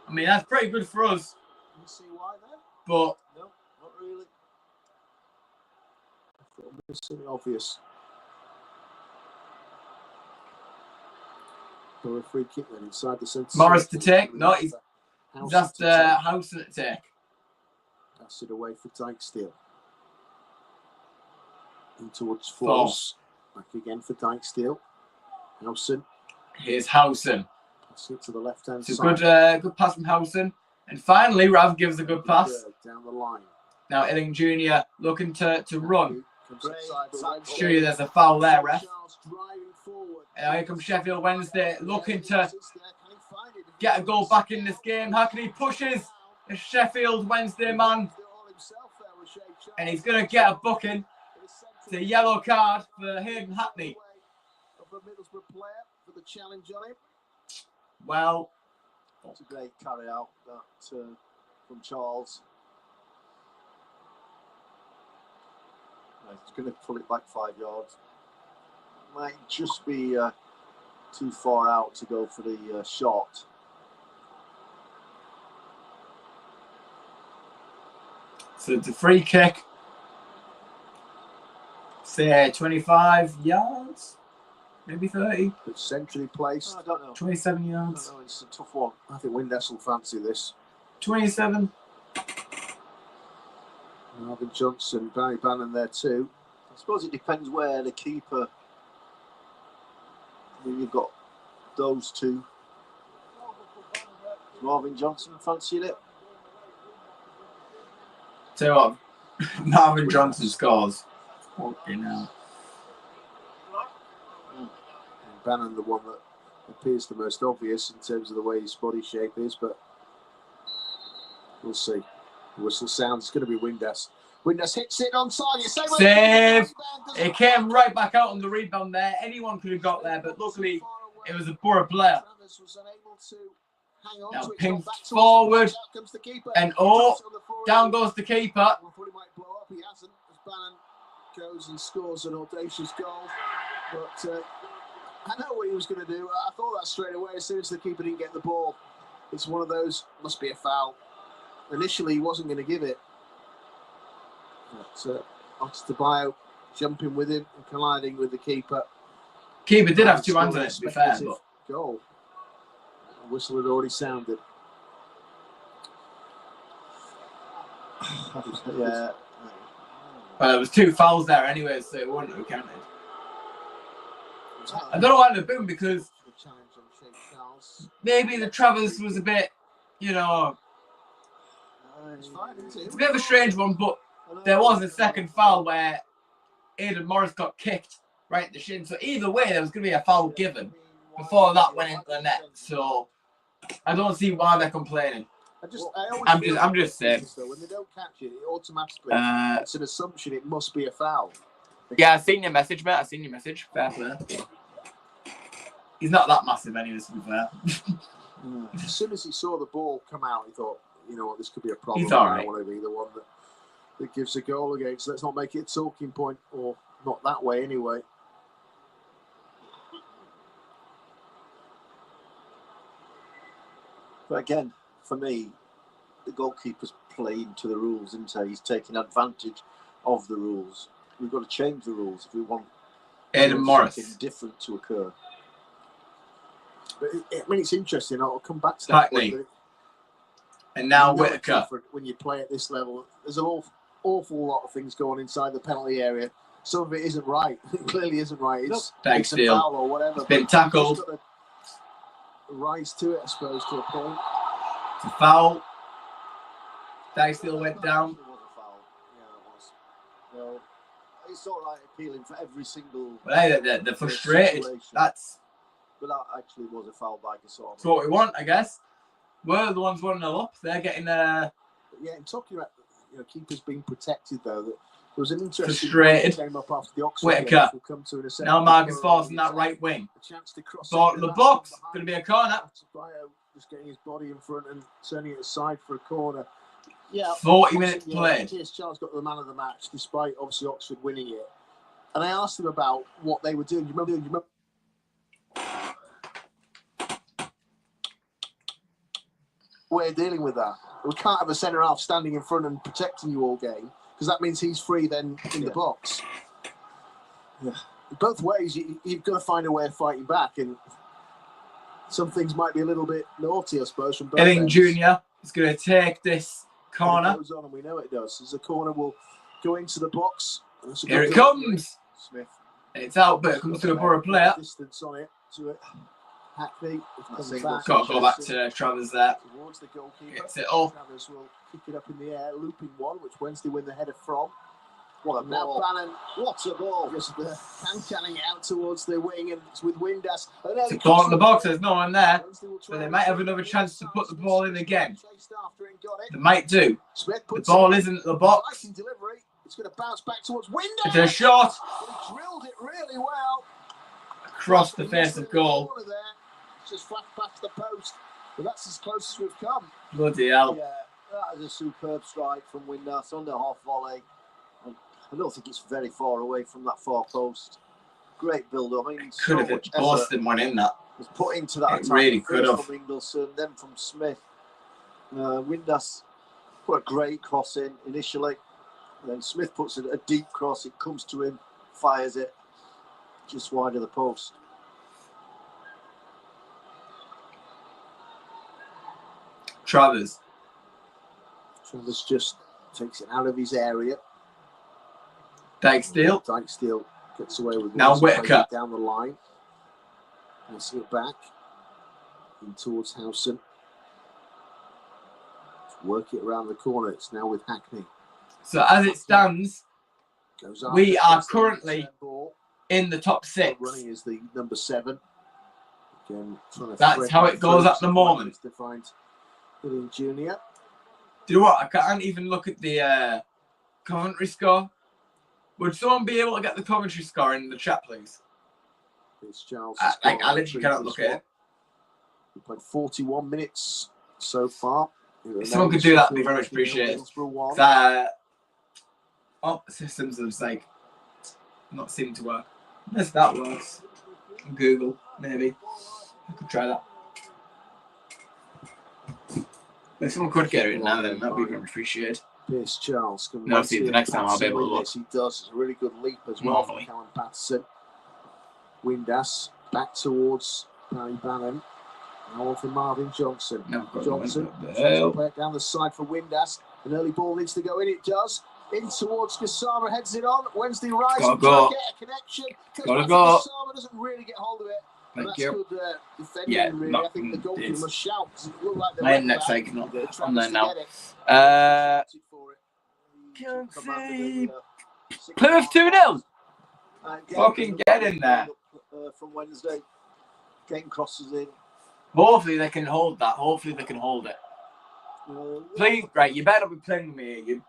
I mean, that's pretty good for us. You see why then? But no, not really. I thought it was something obvious. For a free kick then inside the centre. Morris to take. No, he's just Howson to take. Pass it away for Dyke-Steele. In towards Force. Back again for Dyke-Steele. Howson. Here's Howson. Pass it to the left-hand It's a side. good pass from Howson. And finally, Rav gives a good pass. Down the line. Now, Illing Jr. looking to run. Surely there's a foul there, ref. Here comes Sheffield Wednesday looking to get a goal back in this game. How can he pushes a Sheffield Wednesday man? And he's going to get a booking. It's a yellow card for Hayden Hackney. Well, it's a great carry out that from Charles. He's going to pull it back 5 yards. Might just be too far out to go for the shot. So it's a free kick. Say 25 yards, maybe 30. It's centrally placed. I don't know. 27 yards. I don't know, it's a tough one. I think Windass will fancy this. 27. Marvin Johnson, Barry Bannon there too. I suppose it depends where the keeper. I mean, you've got those two. Marvin Johnson fancied it. Tell you what, Marvin Johnson scores. Fucking hell. And Bannon, the one that appears the most obvious in terms of the way his body shape is, but we'll see. The whistle sounds. It's going to be Windass. Windass hits it on target. Save! It came right back out on the rebound there. Anyone could have got there, but luckily it was a Borough player. Now pinged forward, and down goes the keeper. He hasn't, as Bannon goes and scores an audacious goal. But I know what he was going to do. I thought that straight away as soon as the keeper didn't get the ball. It's one of those, must be a foul. Initially, he wasn't going to give it. But Oxtabio jumping with him and colliding with the keeper. Keeper did have two hands on it, to be fair. But goal. The whistle had already sounded. Yeah. Well, there was two fouls there anyway, so it wouldn't have counted. I don't know why they're booing, because maybe the Travers was a bit, you know, it's a bit of a strange one, but there was a second foul where Aidan Morris got kicked right in the shin. So either way, there was going to be a foul given before that went into the net. So I don't see why they're complaining. I'm just saying. Though, when they don't catch it, it automatically it's an assumption it must be a foul. Yeah, I've seen your message, mate. I've seen your message. Fair play. He's not that massive, anyways, to be fair. As soon as he saw the ball come out, he thought, you know what, this could be a problem. He's all right. I don't want to be the one that gives a goal against. Let's not make it a talking point, or not that way anyway. But again, for me, the goalkeeper's playing to the rules, isn't he? He's taking advantage of the rules. We've got to change the rules if we want something different to occur. But I mean, it's interesting. I'll come back to that point. And now Whittaker. When you play at this level, there's an awful lot of things going inside the penalty area. Some of it isn't right. It clearly isn't right. It's a foul or whatever. It's been tackled. Got to rise to it, I suppose, to a point. It's a foul. Dyksdale went down. It was a foul. Yeah, it was. Well, it's all right appealing for every single. Well, hey, they're frustrated. But that actually was a foul by Gasol. That's what we want, I guess. We're the ones 1-0 up. They're getting Yeah, and talking about keepers being protected though, there was an interesting frustrated. Came up after the Oxford Whittaker. game, we'll come to in a second. Now Marcus Force in that right wing. A chance to cross Ball in the box. Going to be a corner. Bio just getting his body in front and turning it aside for a corner. Yeah, 40 minutes played. T.S. Charles got the man of the match, despite obviously Oxford winning it. And I asked him about what they were doing. Do you remember? We're dealing with that. We can't have a centre half standing in front and protecting you all game, because that means he's free then in the box. Yeah. Both ways, you've got to find a way of fighting back, and some things might be a little bit naughty, I suppose, from both Elling ends. Jr. is going to take this corner. It goes on, and we know it does. As the corner will go into the box. Here it comes. Smith. It's out, but it comes to a Borough player. Distance on it to it. Hackney. Got to go back to Travers there. Towards the goalkeeper. Gets it up. Travers will kick it up in the air, looping one, which Wednesday win the header from. What a ball. Now Bannon. What a ball. Just canning it out towards the wing, and it's with Windass. It's a ball in the box, there's no one there. So they might have another chance to put the ball in again. They might do. The ball isn't at the box. It's going to bounce back towards Windass. It's a shot. He drilled it really well. Across the face of goal. Just flat past the post. But that's as close as we've come. Bloody hell. Yeah, that is a superb strike from Windass on the half volley. I don't think it's very far away from that far post. Great build-up. I mean, Could have hit Boston one in that. Was put into that attack. Really could have. From Ingleson, then from Smith. Windass put a great cross in initially. And then Smith puts a deep cross. It comes to him, fires it just wide of the post. Travers just takes it out of his area. Dyksdale gets away with now Whittaker down the line. Passing it back in towards Howson. Work it around the corner. It's now with Hackney. So as it stands, we are currently in the top 6. Running is the number 7. Again, that's how it goes at the moment. To find Elling Jr. Do you know what? I can't even look at the Coventry score. Would someone be able to get the Coventry score in the chat, please? It's Charles. I literally cannot look at it. We played 41 minutes so far. If someone could do that, it'd be very much appreciated. Systems are just like not seem to work. Unless that works. Google, maybe. I could try that. If someone could get it now, then that'd be very much appreciated. Pierce Charles. No, see, the next time I'll be able to look. He does. It's a really good leap as well from Callum Patterson. Windass back towards Barry Bannon. Now on for Marvin Johnson. Johnson play it down the side for Windass. An early ball needs to go in. It does. In towards Gassama, heads it on. Wednesday Rice trying to get a connection. Gassama doesn't really get hold of it. Thank you. Good defending, really. I think the goalkeeper must shout. It looked like my internet's taking up on there now. Can't see. Plymouth 2-0. Fucking get in there. From Wednesday. Getting crosses in. Hopefully they can hold that. Hopefully they can hold it. Please, right, you better not be playing with me here.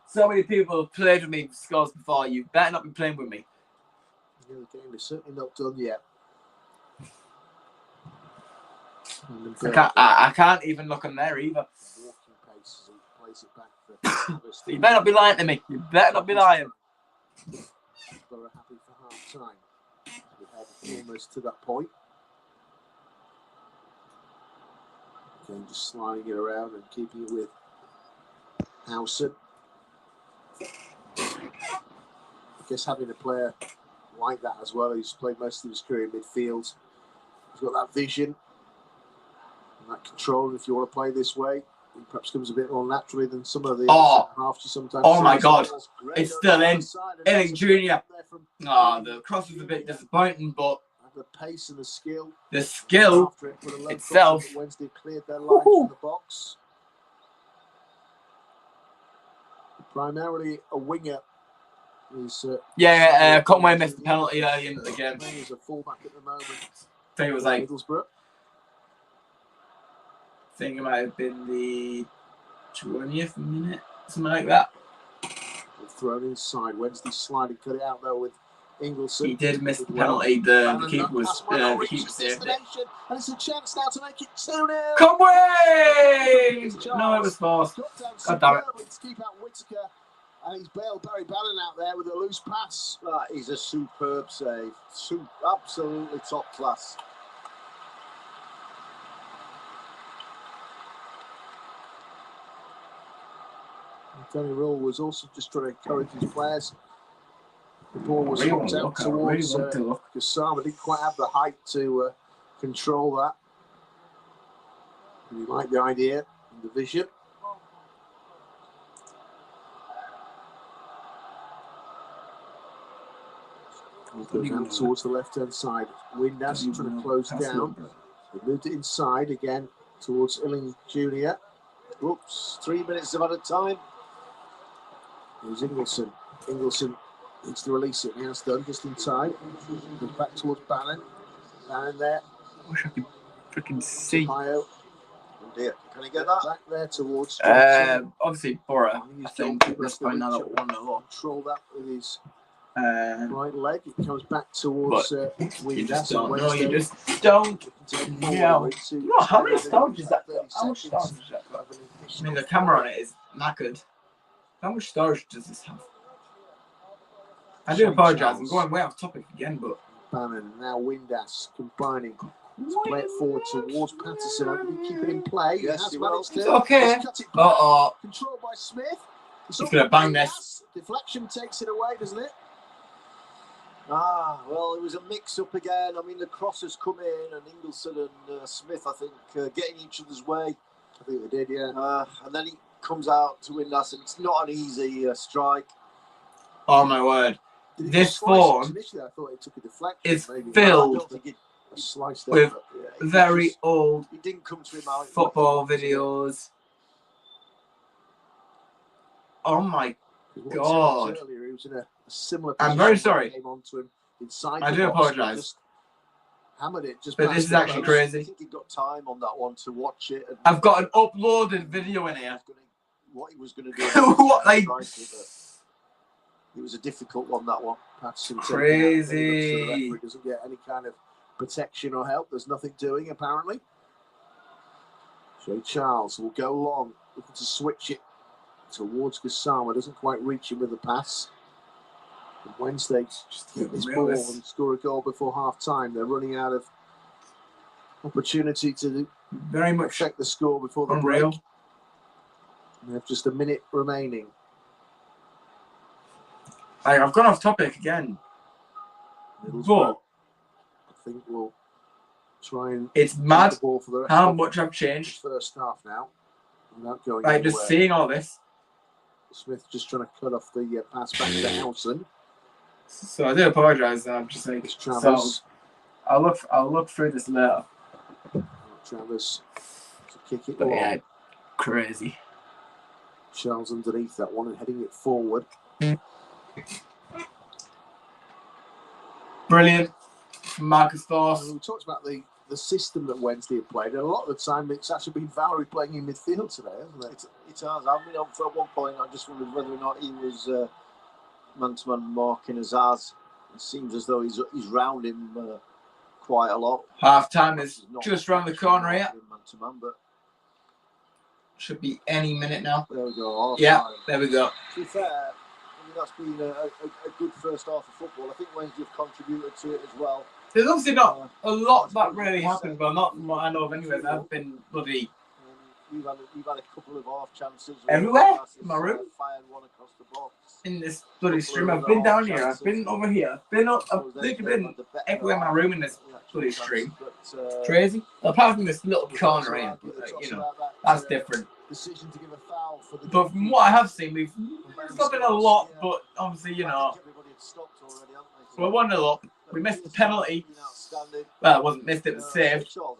So many people have played with me with scores before. You better not be playing with me. Yeah, the game is certainly not done yet. I can't even look on there either. Walking pace as he plays it back for You better not be lying to me. You better not be lying. Middlesbrough happy for half time. We had almost to that point. Again, just sliding it around and keeping it with Howson. I guess having a player like that as well, who's played most of his career in midfield, he's got that vision and that control. If you want to play this way, he perhaps comes a bit more naturally than some of the halves you sometimes. Oh my God, it's still in. Elling Jr. The cross was a bit disappointing, but the pace and the skill. The skill itself. Wednesday cleared their lines from the box. Primarily a winger. Conway missed the penalty early in the game. He's a fullback at the moment. I think it was like Middlesbrough. I think it might have been the 20th minute, something like that. Thrown inside. Wednesday sliding, cut it out though with Ingleson. He did miss the penalty. The keeper was saved it. And it's a chance now to make it 2-0. Conway! No, it was forced. God damn it. To keep out Whittaker. And he's bailed Barry Bannon out there with a loose pass. That is a superb save. Absolutely top class. Danny Rule was also just trying to encourage his players. The ball was knocked out towards Gassama. Didn't quite have the height to control that. He liked the idea and the vision. We'll go down towards the left-hand side. Windass trying to close down. They moved it inside again towards Elling Jr. Oops, 3 minutes of added time. Here's Ingleson. Ingleson needs to release it. He has done just in time. Goes back towards Bannon. Bannon there. I wish I could freaking see. Pio. Oh dear. Can he get that? Back there towards obviously Borough. I think at this point now that 1-0. Control that with his right leg. It comes back towards you just don't know. You just don't know. How many stars is that? How much stars is that? I mean, the camera on it is knackered. How much storage does this have? I do apologise. I'm going way off topic again, but Bannon now Windass combining to play it forward towards Patterson. I think keep it in play. Yes, it's okay. Controlled by Smith. He's going to bang this. Deflection takes it away, doesn't it? Well, it was a mix-up again. I mean, the crosses come in, and Ingleson and Smith, I think, getting each other's way. I think they did, yeah. And then he comes out to Windass, and it's not an easy strike. Oh my word! This form initially, I thought it took a deflection. Is filled with very old he didn't come to him out football videos. Oh my God! Earlier, he was in a similar I'm very sorry. Came onto him inside I do apologise. Hammered it. But this is actually crazy. I think he got time on that one to watch it. And I've got an uploaded video in here. What he was going to do. What, like? It was a difficult one, that one. Patterson crazy. The referee doesn't get any kind of protection or help. There's nothing doing, apparently. Jay Charles will go long, looking to switch it towards Gassama. Doesn't quite reach him with the pass. And Wednesday just get this ball and score a goal before half-time. They're running out of opportunity to very much check the score before the break. They have just a minute remaining. I've gone off topic again. But I think we'll try and. It's mad the ball for the rest how of much I've changed. First half now, without going. Like just seeing all this. Smith just trying to cut off the pass back to Howson. So I do apologise. I'm just like Travers. So I'll look through this later. Travers to kick it. But yeah, crazy. Charles underneath that one and heading it forward. Brilliant. Marcus Force. We talked about the the system that Wednesday have played, and a lot of the time it's actually been Valerie playing in midfield today, hasn't it? It has. I mean, at one point, I just wondered whether or not he was man-to-man marking Azaz. It seems as though he's round him quite a lot. Half time is just round the corner here. Man-to-man, but should be any minute now. There we go. Yeah, there we go. To be fair, I mean, that's been a good first half of football. I think Wednesday have contributed to it as well. There's obviously not a lot that really happened, but not from what I know of anyway. I've been bloody. We've had a couple of half chances. Everywhere in my room. Fired one across the box. In this bloody stream, I've been down here. I've been over here. I've literally been everywhere in my room in this bloody stream. Crazy. Apart from this little corner here, you know, that's different. Decision to give a foul for the but from what I have seen, there's not been a lot, but obviously, you know, we're 1-0 up. We missed the penalty. Well, it wasn't missed, it was saved. So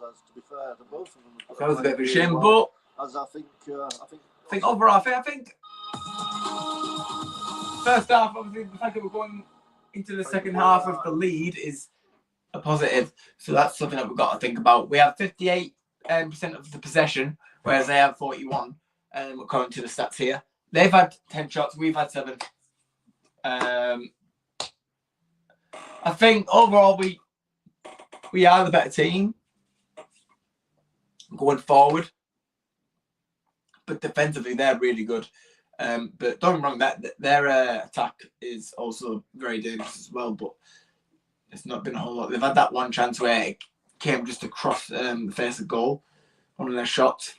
that was a bit of a shame, but I think overall, I think first half, obviously, the fact that we're going into the second half of the lead is a positive. So that's something that we've got to think about. We have 58% of the possession, whereas they have 41, according to the stats here. They've had 10 shots, we've had 7. I think overall we are the better team going forward. But defensively, they're really good. But don't get me wrong, that their attack is also very dangerous as well. But it's not been a whole lot. They've had that one chance where it came just across the face of goal. One of their shots.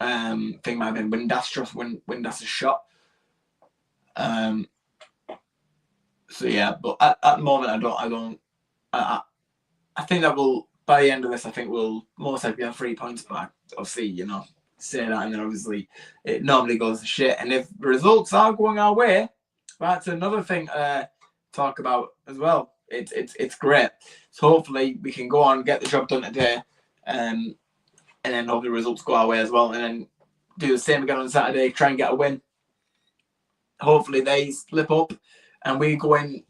I think it might have been Windas's shot. So yeah, but at the moment, I think that will, by the end of this, I think we'll most likely have 3 points back. Obviously, you know, say that, and then obviously it normally goes to shit. And if results are going our way, that's another thing to talk about as well. It's great. So hopefully we can go on, get the job done today, and then hope the results go our way as well, and then do the same again on Saturday, try and get a win. Hopefully they slip up, and we go in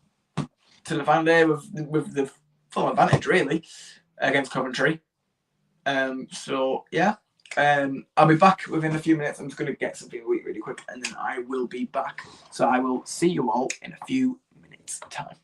to the fan day with the full advantage, really, against Coventry. So yeah, I'll be back within a few minutes. I'm just going to get something to eat really quick, and then I will be back. So I will see you all in a few minutes' time.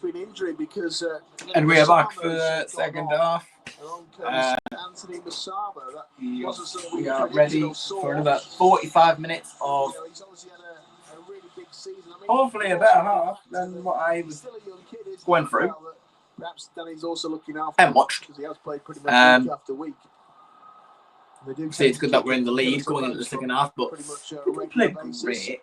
been injury because. And we are back for the second half. Anthony Masaba. That wasn't something We are ready for another 45 minutes of he's obviously had a really big season. I mean, hopefully a better half than what I was still a young kid, isn't going he? through. Well, perhaps Danny's also looking after And watched. because he has played pretty much week after week. See, it's good that we're in the lead going into the second half, but pretty much we played great.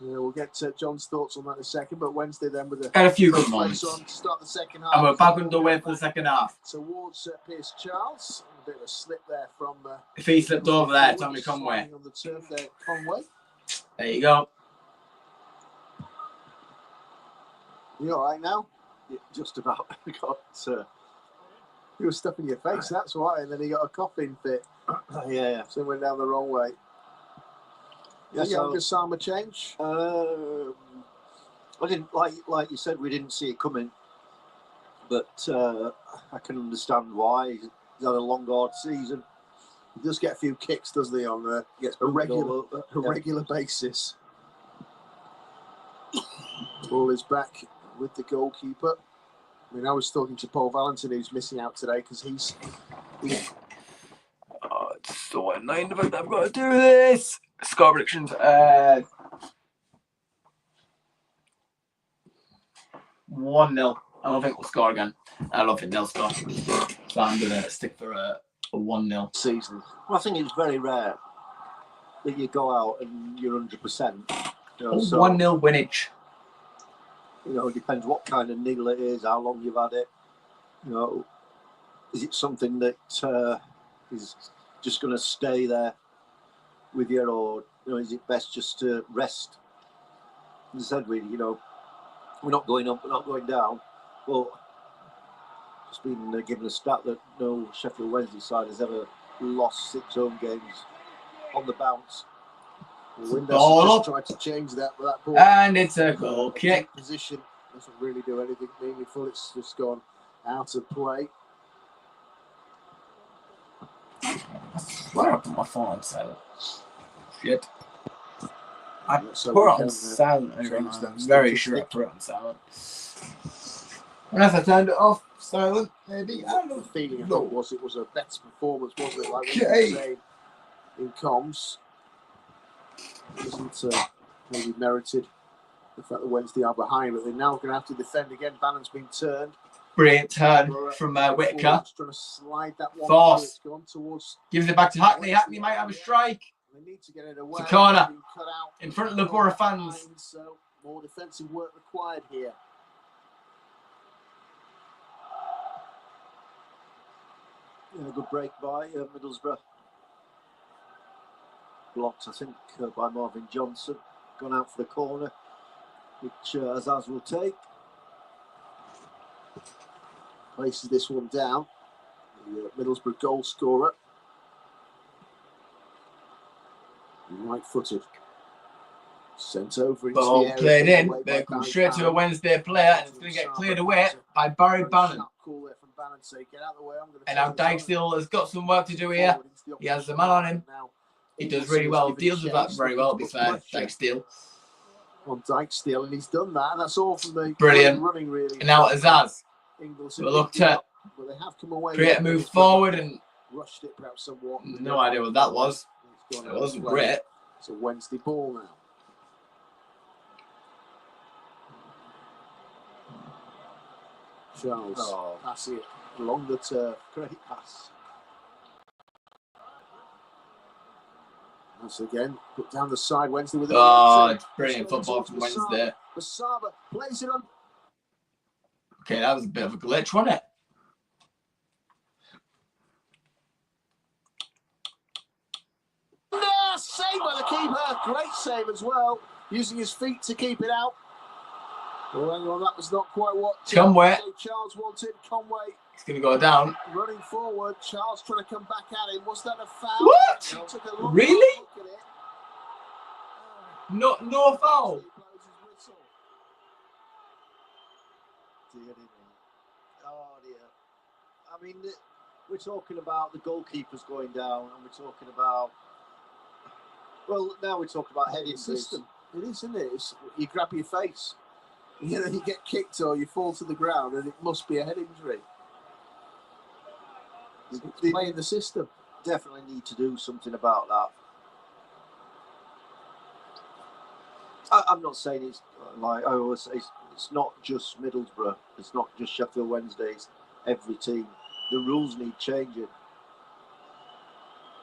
Yeah, we'll get John's thoughts on that in a second. But Wednesday then with Had a few good moments. on to start the second half. And we're back underway for the second half. Towards Pierce Charles. A bit of a slip there from. If he slipped over there, Tommy Conway. On the turf there, Conway. There you go. You all right now? Yeah, just about. Got. You were stuffing your face, that's why. And then he got a coughing fit. Yeah. So it went down the wrong way. Yeah, so Gassama change. I didn't like you said, we didn't see it coming, but I can understand why. He's had a long, hard season. He does get a few kicks, doesn't he, on a regular basis. Ball is back with the goalkeeper. I mean, I was talking to Paul Valentin, who's missing out today because he's. Oh, it's so annoying the fact that I've got to do this. Score predictions. 1-0. I don't think we'll score again. I don't think they'll score. So I'm going to stick for a 1-0 season. Well, I think it's very rare that you go out and you're 100%. You know, 1-0 winnage. You know, it depends what kind of niggle it is, how long you've had it. You know, is it something that is just going to stay there with you, or is it best just to rest? As I said, we're not going up, we're not going down. But just been given a stat that no Sheffield Wednesday side has ever lost 6 home games on the bounce. Windass just tried to change that with that ball. And it's a goal kick. Position doesn't really do anything meaningful. It's just gone out of play. Where I put my phone on silent? Shit. I put it on silent. I'm very sure I put it on silent. Unless I turned it off silent, maybe. I don't know. The feeling it was a better performance, wasn't it? Like what you say in comms. Isn't maybe merited the fact that Wednesday are behind, but they're now going to have to defend again. Bannon's been turned. Brilliant turn from Whitaker. Trying to slide that one. Force. Gone towards. Gives it back to Hackney. Hackney might have a strike. They need to get it away. It's a corner. Cut out in front of the Borough fans. So more defensive work required here. Yeah, a good break by Middlesbrough. Blocked, I think, by Marvin Johnson. Gone out for the corner, which Azaz will take. Places this one down. The Middlesbrough goal scorer. Right-footed. Sent over into Ball the area. played in. They come straight to a Wednesday player, and it's going to get cleared away by Barry Bannon. Call there from Bannon, say, get out of the way. And now Dykestill has got some work to do here. He has the man on him. He does really well. Deals with that very well, to be fair. Dykestill. On Dykestill, and he's done that. And that's all from the brilliant running, really. And now Azaz. We'll look to create a move forward and rushed it perhaps somewhat. No idea what that was. It wasn't great. It's a Wednesday ball now. Charles passing it along the turf. Great pass. Once again, put down the side. Wednesday with a it's brilliant football from Wednesday. Masaba plays it on. Okay, that was a bit of a glitch, wasn't it? Save by the keeper. Great save as well. Using his feet to keep it out. Well, hang on, that was not quite what Conway. Charles wanted. Conway. He's going to go down. Running forward. Charles trying to come back at him. Was that a foul? What? Really? No foul. Oh dear. I mean, we're talking about the goalkeepers going down, and we're talking about. Well, now we're talking about heading system. It is, isn't it? You grab your face. You know, you get kicked or you fall to the ground, and it must be a head injury. It's playing the system. Definitely need to do something about that. I'm not saying it's like I always say, it's not just Middlesbrough, it's not just Sheffield Wednesday, it's every team. The rules need changing.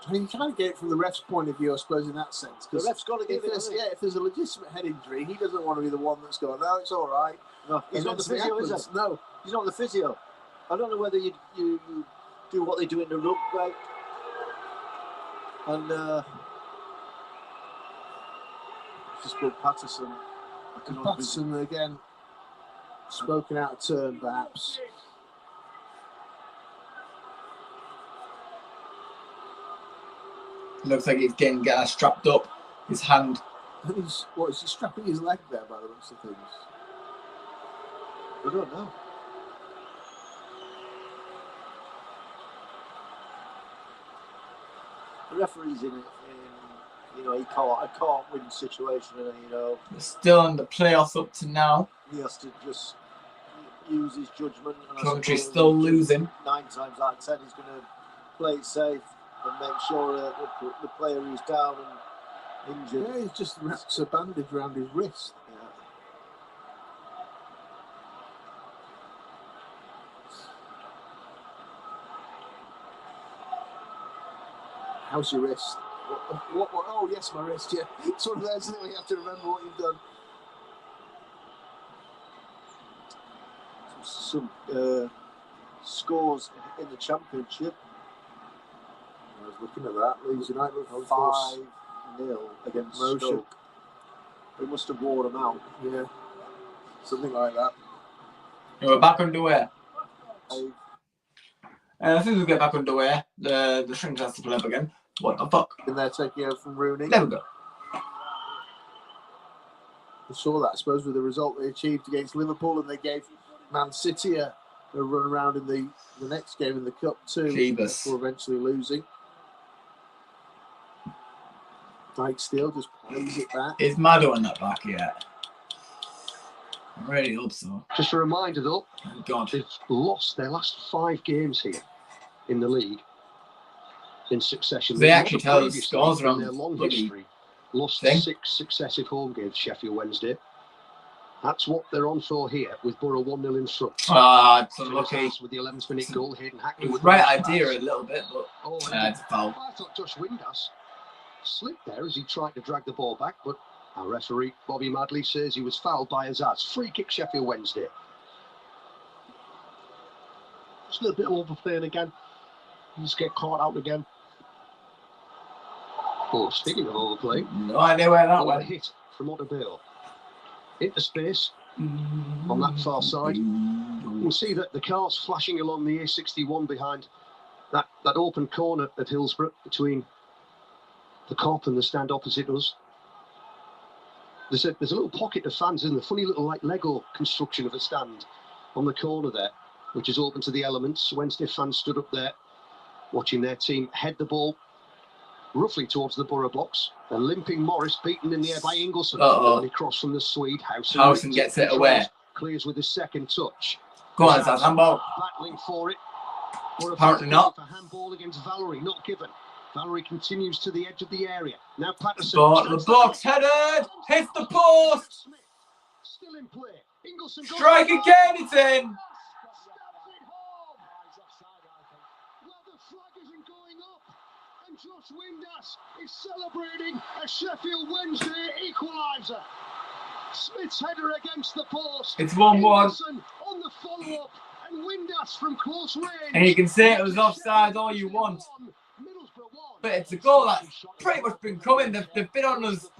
I mean, you kind of get it from the ref's point of view, I suppose, in that sense. The ref's got to give it. If there's a legitimate head injury, he doesn't want to be the one that's going, no, it's all right. No, he's not the physio, is he? No. He's not the physio. I don't know whether you do what they do in the rugby. And just called Patterson. And Patterson, again, spoken out of turn, perhaps. Looks like he's getting strapped up. His hand. And is he strapping his leg there by the looks of things? I don't know. The referee's in you know, he can't win the situation, and you know. They're still in the playoffs up to now. He has to just use his judgment. Coventry's still losing. 9 times out of 10, he's going to play it safe and make sure that the player who's down and injured. Yeah, he just wraps a bandage around his wrist. Yeah. How's your wrist? What? Oh, yes, my wrist, yeah. It's one of those that we have to remember what you've done. Some scores in the Championship. I was looking at that. Leeds United 5-0 against Stoke. They must have wore them out. Yeah, something like that. We're back underway. As soon as we get back underway, the string has to play up again. What the fuck? And they're taking over from Rooney. There we go. We saw that, I suppose, with the result they achieved against Liverpool, and they gave Man City a run around in the next game in the Cup too, before eventually losing. Dyke Steele just plays it back. Is Maddo on that back yet? I really hope so. Just a reminder, though, God. they've lost their last 5 games here in the league in succession. They actually tell us scores around their long history. Lost 6 successive home games, Sheffield Wednesday. That's what they're on for here, with Borough 1-0 in front. It's unlucky. With the 11th minute goal, Hayden Hackney. It was right idea a little bit, but it's a foul. I thought Josh Windass slipped there as he tried to drag the ball back, but our referee, Bobby Madley, says he was fouled by Azaz. Free kick, Sheffield Wednesday. Just a little bit overplaying again. Just get caught out again. Oh, speaking of overplay, no idea where that went. went. A hit from Ottervale into space on that far side. You can see that the car's flashing along the A61 behind that open corner at Hillsborough between the Cop and the stand opposite us. There's a little pocket of fans in the funny little like Lego construction of a stand on the corner there, which is open to the elements. Wednesday fans stood up there watching their team head the ball roughly towards the Borough box. A limping Morris beaten in the air by Ingleson. And he crossed from the Swede. Howson gets it away. Clears with his second touch. Go on, Zaz, handball. Battling for it. Apparently not. For handball against Valerie, not given. Valerie continues to the edge of the area. Now Patterson. But the box headed. Hits the post. Smith, still in play. Ingleson strike again, it's in. Well, the flag isn't going up. And Josh Windass is celebrating a Sheffield Wednesday equaliser. Smith's header against the post. It's 1-1. On the follow-up, and Windass from close range. And you can say it was offside all you want. But it's a goal that's pretty much been coming. They've been on us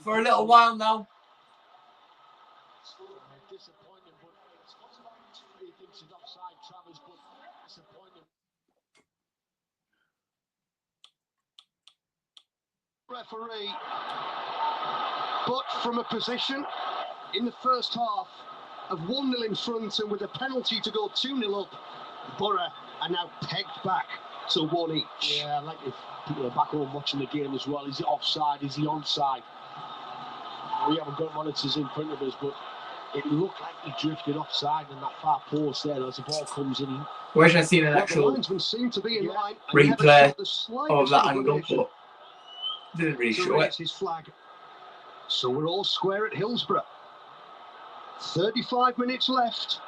for a little while now. Referee, but from a position in the first half of 1-0 in front and with a penalty to go 2-0 up, Borough are now pegged back to 1 each. Yeah, like if people are back home watching the game as well, is it offside, is he onside? We haven't got monitors in front of us, but It looked like he drifted offside in that far post there as the ball comes in. Wish I'd seen an Well, the actual linesman seemed to be in line and replay never showed the of slightest that angle, inclination but didn't really to show raise it. his flag. So we're all square at Hillsborough. 35 minutes left,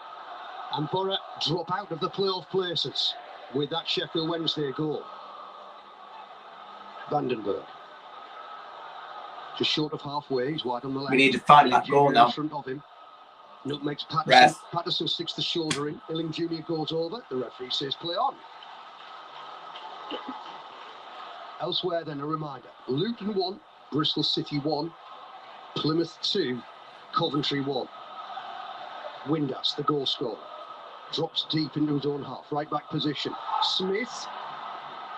and Borough drop out of the playoff places with that Sheffield Wednesday goal. Vandenberg. Just short of halfway, he's wide on the left. We need to find that goal now. In front of him. Nutmegs Patterson. Ref. Patterson sticks the shoulder in. Illing Jr. goes over. The referee says play on. Elsewhere then, a reminder. Luton 1, Bristol City 1, Plymouth 2, Coventry 1. Windass, the goal scorer, drops deep into his own half, right back position. Smith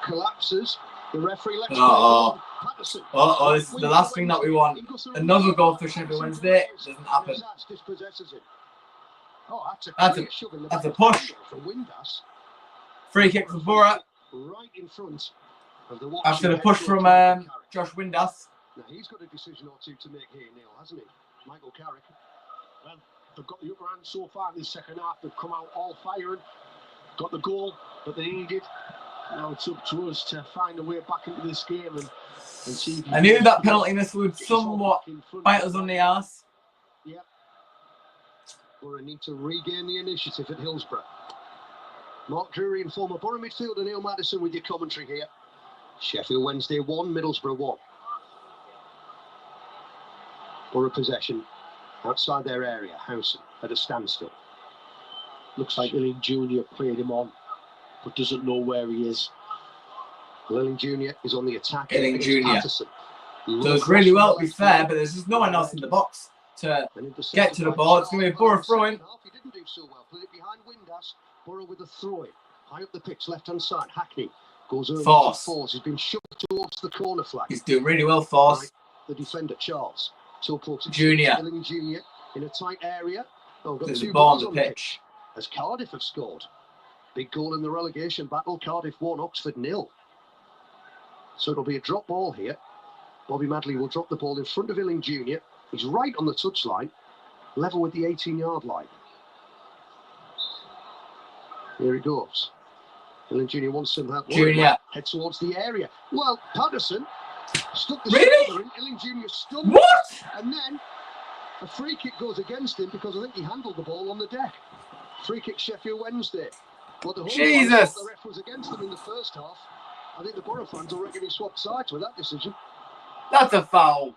collapses. The referee lets go. Patterson. Oh, this is the last thing that we want. Another goal for Sheffield Wednesday. Doesn't happen. Oh, That's a push. Free kick for Borough. Right in front of the After the push from Josh Windass. Now he's got a decision or two to make here, Neil, hasn't he? Michael Carrick. Well, they've got the upper hand so far in the second half. They've come out all firing, got the goal that they needed. Now it's up to us to find a way back into this game and see. I knew that penalty miss would somewhat bite us on the arse. Yep. Borough need to regain the initiative at Hillsborough. Mark Drury and former Borough midfielder Neil Maddison with your commentary here. Sheffield Wednesday 1, Middlesbrough 1. Borough possession outside their area. Howson at a standstill. Looks like Illing Jr. played him on, but doesn't know where he is. Illing Jr. is on the attack. Illing Jr. does really well, to be fair, but there's just no one else in the box to get to the ball. It's going to be a Borough throw-in. He didn't do so well. Put it behind Windass. Borough with a throw-in. High up the pitch, left-hand side. Hackney goes over to Force. He's been shoved towards the corner flag. He's doing really well, Force. Right. The defender, Charles. Junior. Illing Jr. in a tight area. Oh, there's a ball on the pitch. As Cardiff have scored. Big goal in the relegation battle. Cardiff 1, Oxford 0. So it'll be a drop ball here. Bobby Madley will drop the ball in front of Illing Jr. He's right on the touchline, level with the 18-yard line. Here he goes. Illing Jr. wants some help. Junior. Head towards the area. Well, Patterson stuck the shoulder in. Illing Jr. stunned. What? And then a free kick goes against him because I think he handled the ball on the deck. Free kick Sheffield Wednesday. But the whole Jesus! The ref was against them in the first half. I think the Borough fans will reckon he swapped sides with that decision. That's a foul.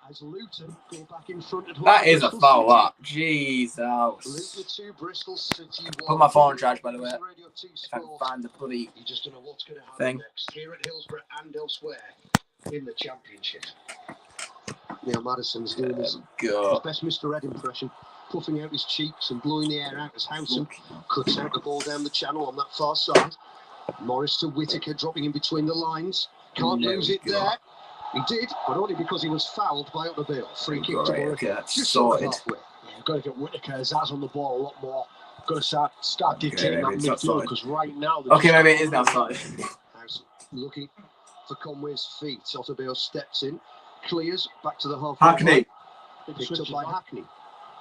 As Luton go back in front of that is a foul, that. Luton Jesus. 2, Bristol City 1. Put my phone on charge, by the way. If I can find the bloody you just don't know what's going to happen next here at Hillsborough and elsewhere in the Championship. Neil Maddison's doing his best Mr. Ed impression, puffing out his cheeks and blowing the air out as Howson cuts out the ball down the channel on that far side. Morris to Whittaker, dropping in between the lines. Can't lose it there. He did, but only because he was fouled by Utterbill. Free kick to Borough. Just sorted. Yeah, you've got to get Whittaker's eyes on the ball a lot more. Got to start dictating that midfield because right now. Okay, maybe it is now started. Looking for Conway's feet. Otterbill steps in, clears back to the half. Hackney. Picked up by Hackney.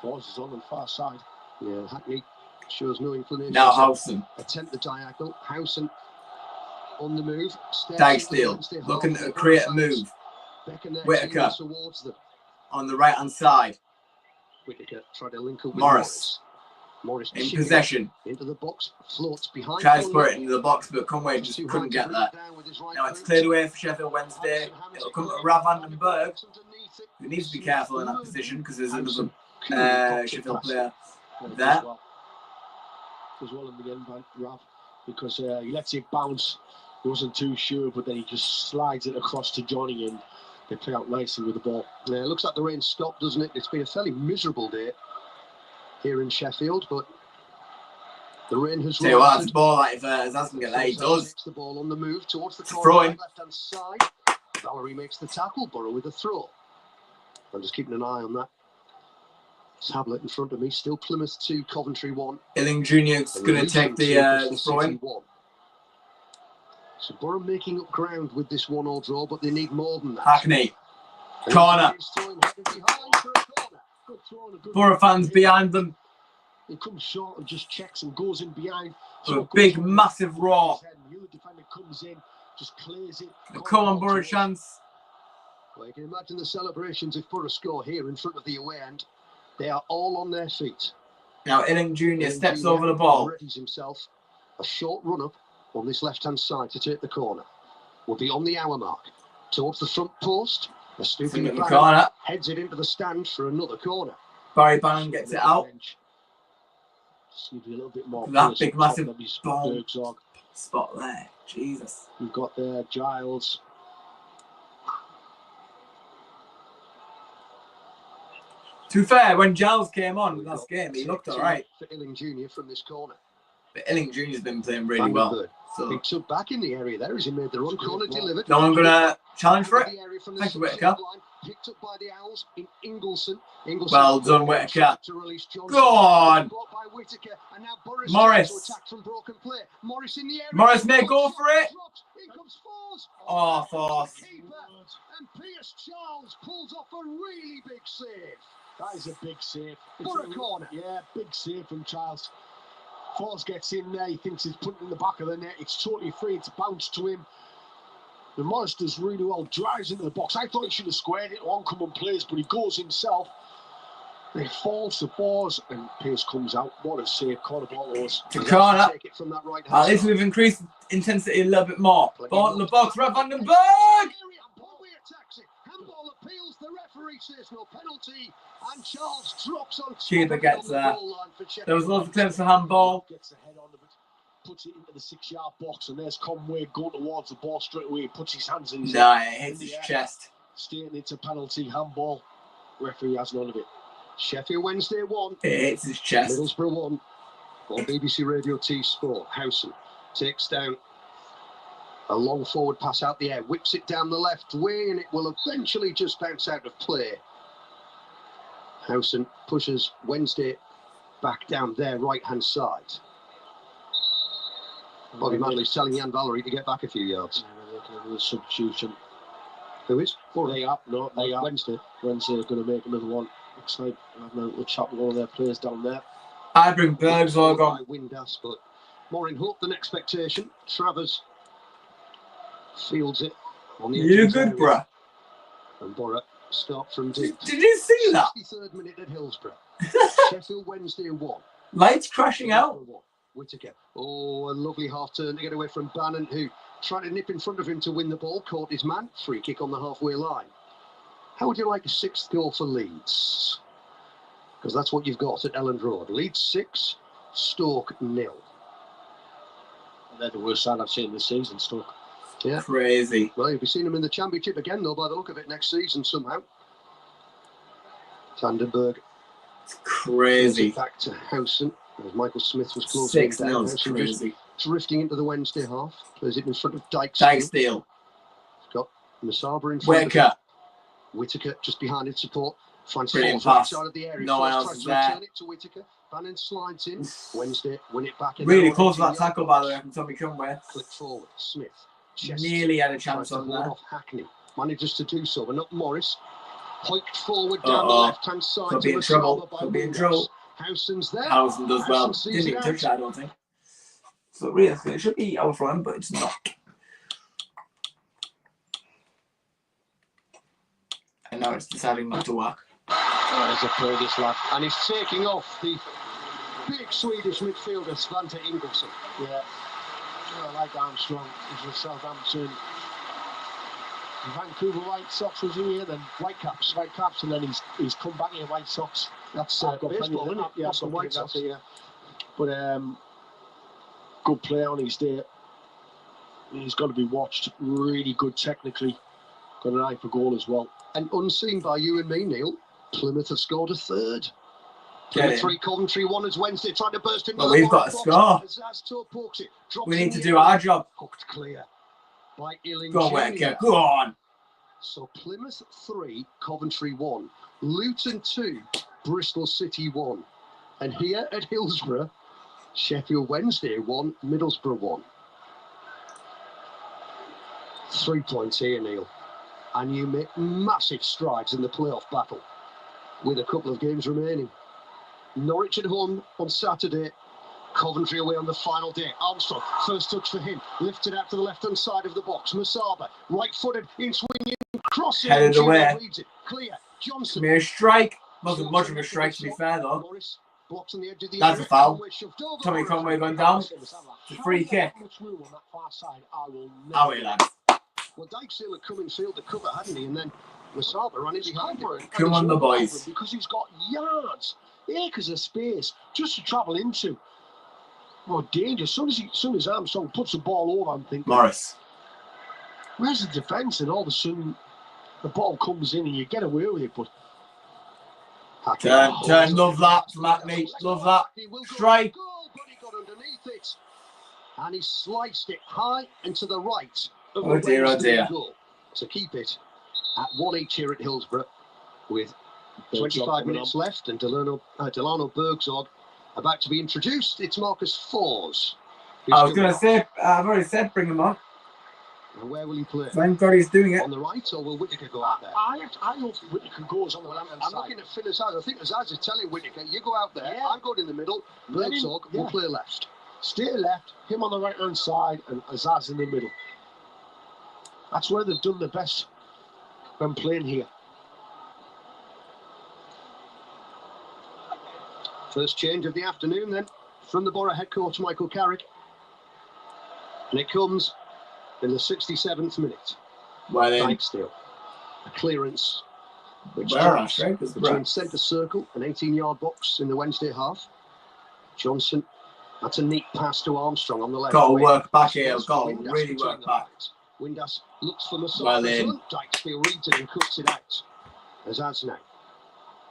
Force is on the far side. Yeah, Hackney shows no inclination. Now Howson. Attempt the diagonal. Howson on the move. Dykesdale looking to create a move. Whittaker on the right hand side. Whittaker tried to link up with Morris in possession. Into the box, floats behind. Tries to put it into the box, but Conway just couldn't get that. Now it's cleared away for Sheffield Wednesday. It'll come to Rav Vandenberg. He needs to be careful in that position because there's another Sheffield player there. As well in the end by Rav, because he lets it bounce. He wasn't too sure, but then he just slides it across to Johnny and they play out nicely with the ball. Yeah, it looks like the rain stopped, doesn't it? It's been a fairly miserable day here in Sheffield, but the rain has run. That's the ball, like, if Zasman get there, he does. The ball on the move towards the corner, left-hand side. Valerie makes the tackle, Borough with a throw. I'm just keeping an eye on that tablet in front of me. Still Plymouth 2, Coventry 1. Illing Jr. is going to take the throw-in. So Borough making up ground with this 1-1 draw, but they need more than that. Hackney. Corner. Good throw and a good Borough fans behind them. He comes short and just checks and goes in behind. A big, massive roar. The other defender comes in, just clears it. Come on, Borough chance. Well, you can imagine the celebrations if Borough score here in front of the away end. They are all on their feet. Now, Illing Jr. steps Jr. over the ball. Readies himself. A short run-up on this left-hand side to take the corner. Will be on the hour mark. Towards the front post. A stooping corner. Heads it into the stand for another corner. Barry Bannon gets it out. Just give you a little bit more. That big, massive bomb spot there. Jesus. We've got there Giles. To be fair, when Giles came on last game, he looked all right. For Illing Jr. from this corner. But Illing Jr.'s been playing really well. So he took back in the area there as he made the run. Corner delivered. No one going to challenge for it. Thank you, Whittaker. Picked up by the Owls in Ingleson. Well done, Whittaker. Go on. Morris. Morris in the area. Morris may go for it. Oh, Force. And Pierce Charles pulls off a really big save. That is a big save. For a corner. Yeah, big save from Charles. Force gets in there. He thinks he's put it in the back of the net. It's totally free. It's bounced to him. The Morris does really well. Drives into the box. I thought he should have squared it. Oncoming plays, but he goes himself. He falls to Force, and Pierce comes out. What a save. Corner ball was. To corner. At least we've increased intensity a little bit more. Ball in the box. Ralph Vandenberg. Handball appeals, the referee says no penalty, and Charles drops on. Keeper gets there. There was lots of claims for handball. Gets the head on it, puts it into the 6-yard box, and there's Conway going towards the ball straight away. He puts his hands in his it hits his chest. Stating it's a penalty, handball. Referee has none of it. Sheffield Wednesday 1. It hits his chest. Middlesbrough 1. On BBC Radio T Sport, Howson takes down. A long forward pass out the air, whips it down the left wing, and it will eventually just bounce out of play. Howson pushes Wednesday back down their right-hand side. Bobby Madley's telling Jan Valerie to get back a few yards. The substitution. Who is? They are. No, they are. Wednesday. Wednesday are going to make another one. Looks like having a little chat with one of their players down there. I bring Berg's log on. Windass, but more in hope than expectation. Travers fields it on the edge. You good, bruh. And Borough start from deep. Did you see that? 63rd minute at Hillsborough. Sheffield Wednesday 1. Lights crashing out. Whittaker. Oh, a lovely half turn to get away from Bannon, who tried to nip in front of him to win the ball, caught his man. Free kick on the halfway line. How would you like a 6th goal for Leeds? Because that's what you've got at Elland Road. Leeds 6, Stoke 0. They're the worst side I've seen this season, Stoke. Yeah. Crazy. Well, you'll be seeing them in the Championship again, though, by the look of it, next season somehow. Vandenberg. It's crazy. Back to Howson, as Michael Smith was closing down. 6-0 crazy. Drifting into the Wednesday half. Plays it in front of Dykes. Dykesdale. Got Masaba in front Whittaker. Whittaker just behind its support. Finds brilliant pass. Outside of the area. No one else is there. Return it to Whittaker. Bannon slides in. Wednesday win it back. Really close to that tackle, by the way, from Tommy Conway. Click forward. Smith. Nearly had a chance on that. Off Hackney. Manages to do so, but not Morris. Hiked forward down the left-hand side. Could be in trouble. Could be in trouble. Howson's there. Howson does well. Didn't even touch that, I don't think. So really, it should be out for him, but it's not. And now it's deciding not to work. There's a play this lad. And he's taking off the big Swedish midfielder, Svante Ingelsson. Yeah. I like Armstrong. He's with Southampton. Vancouver White Sox was here, then Whitecaps, and then he's come back here, White Sox. That's baseball, isn't it? Yeah, some White Sox here. But good player on his day. He's got to be watched. Really good technically. Got an eye for goal as well. And unseen by you and me, Neil, Plymouth have scored a 3rd. Plymouth 3, Coventry 1 as Wednesday trying to burst in. Well, we've got to score. We need to do our job. Hooked clear by Illing. Go on, Whittaker. Go on. So Plymouth 3, Coventry 1, Luton 2, Bristol City 1, and here at Hillsborough, Sheffield Wednesday 1, Middlesbrough 1. 3 points here, Neil, and you make massive strides in the playoff battle. with a couple of games remaining. Norwich at home on Saturday. Coventry away on the final day. Armstrong, first touch for him. Lifted out to the left-hand side of the box. Masaba, right-footed, in swinging, crossing. Headed away. Leads it. Clear. Johnson. Mere strike. Wasn't much of a strike, to be fair, though. Morris blocks on the edge of the That's area. a foul. Over. Tommy Conway going down. It's a free kick. Away, lads. Well, Dykesdale had come in field to cover, hadn't he? And then Masaba ran in behind him. Come on, the boys. Because he's got yards, acres of space just to travel into. Oh, danger. As soon as Armstrong puts the ball over, I'm thinking, Morris. Where's the defence? And all of a sudden, the ball comes in and you get away with it. But Turn, love that, Mackney, love that. Strike. But he got underneath it. And he sliced it high and to the right. Oh dear, oh dear. Goal to keep it at 1-1 here at Hillsborough with 25 minutes left and Delano Bergzog about to be introduced. It's Marcus Fors. I was going to say, I've already said bring him on. And where will he play? Thank God he's doing it. On the right, or will Whittaker go out there? I hope Whittaker goes on the left-hand side. I'm looking at Phil Azaz. I think Azaz is telling Whittaker, you go out there, I'm going in the middle, Bergzog will play left. Stay left, him on the right-hand side, and Azaz in the middle. That's where they've done the best when playing here. First change of the afternoon then, from the Borough head coach Michael Carrick. And it comes in the 67th minute. Well then. Dykesdale. A clearance which between centre circle and 18-yard box in the Wednesday half. Johnson, that's a neat pass to Armstrong on the left. Got to work back here, got to really work back. Windass looks for Masaba. Well then. Dykesdale reads it and cuts it out. Azaz now.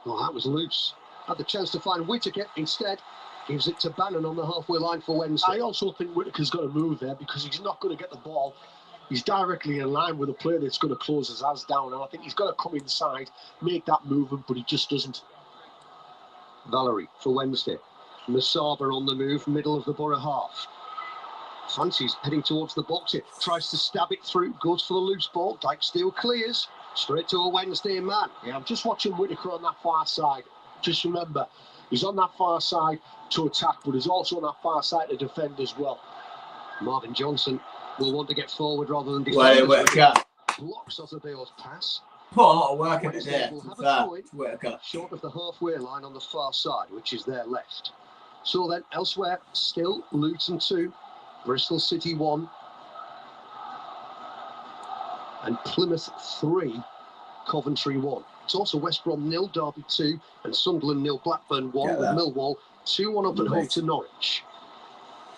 Oh, that was loose. Had the chance to find Whittaker, instead gives it to Bannon on the halfway line for Wednesday. I also think Whittaker's got to move there because he's not going to get the ball. He's directly in line with a player that's going to close his ass down, and I think he's got to come inside, make that movement, but he just doesn't. Valerie for Wednesday. Masaba on the move, middle of the Borough half. Fancies heading towards the box here, tries to stab it through, goes for the loose ball. Dykesdale clears, straight to a Wednesday man. Yeah, I'm just watching Whittaker on that far side. Just remember, he's on that far side to attack, but he's also on that far side to defend as well. Marvin Johnson will want to get forward rather than defend. Blocks Ozabeo's pass. Put a lot of work into there. Short of the halfway line on the far side, which is their left. So then, elsewhere, still Luton 2, Bristol City 1, and Plymouth 3, Coventry 1. It's also West Brom 0, Derby 2, and Sunderland 0, Blackburn 1, with Millwall 2-1 up at home to Norwich.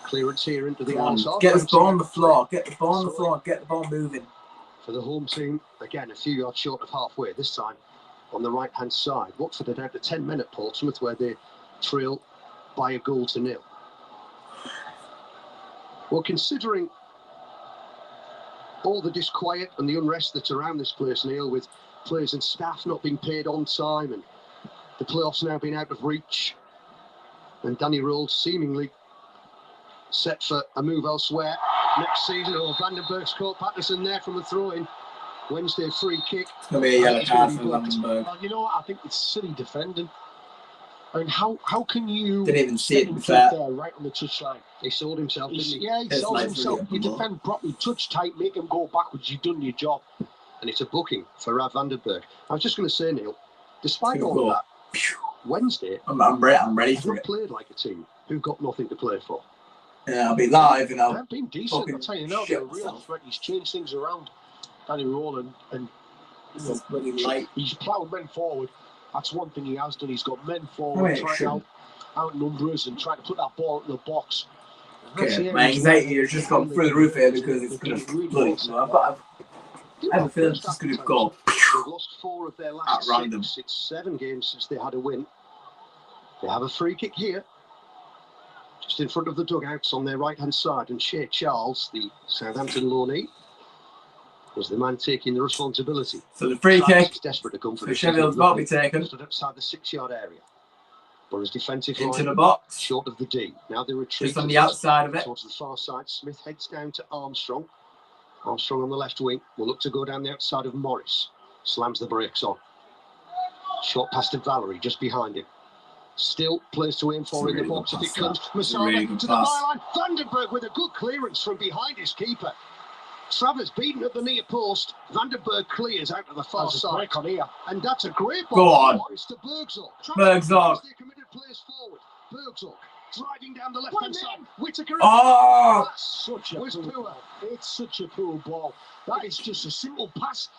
Clearance here into the outside. Get the ball on the floor. Get the ball on the floor. Get the ball moving. For the home team, again, a few yards short of halfway, this time on the right-hand side. Watford are down to 10 men at Portsmouth, where they trail by a goal to 0. Well, considering all the disquiet and the unrest that's around this place, Neil, with players and staff not being paid on time and the playoffs now being out of reach, and Danny Rowles seemingly set for a move elsewhere next season. Oh, Vandenberg's caught Patterson there from the throw-in. Wednesday free kick. It's going to be a yellow card for Vandenberg. Well, you know what? I think it's silly defending. I mean, how can you... Didn't even see it there right on the touchline? He sold himself, didn't he? Yeah, he sold himself. You defend properly, touch tight, make him go backwards. You've done your job. And it's a booking for Rav Vandenberg. I was just going to say, Neil, despite all of that, Wednesday, I'm ready for it. Played like a team who've got nothing to play for. Yeah, I'll be live and I'll... They've been decent, I'll tell you now. They're a real threat. He's changed things around, Danny Rowland, and he's ploughed men forward. That's one thing he has done. He's got men forward, trying to outnumber us and trying to put that ball into the box. Okay, my anxiety has just gone through the roof here because it's going to bloody. I have a feeling it's just going to go. They've lost 4 of their last 6. It's 7 games since they had a win. They have a free kick here, just in front of the dugouts on their right-hand side, and Shea Charles, the Southampton loanee, was the man taking the responsibility. So the free kick desperate to come for Sheffield's got to be taken. Stood outside the 6-yard area. Borough's defensive into line, the box, short of the D. Now they retreat just on the outside of it towards the far side. Smith heads down to Armstrong. Armstrong on the left wing will look to go down the outside of Morris. Slams the brakes on. Short pass to Valerie, just behind him. Still plays to aim for in the box if it comes. Masaba to the byline. Vandenberg with a good clearance from behind his keeper. Travers beaten at the near post. Vandenberg clears out to the far side. And that's a great ball. Go on. It's to Bergzorg. Bergzorg. They committed players forward. Bergzorg driving down the left-hand side. Whittaker. Oh! Such a poor. It's such a poor ball. That is just a simple pass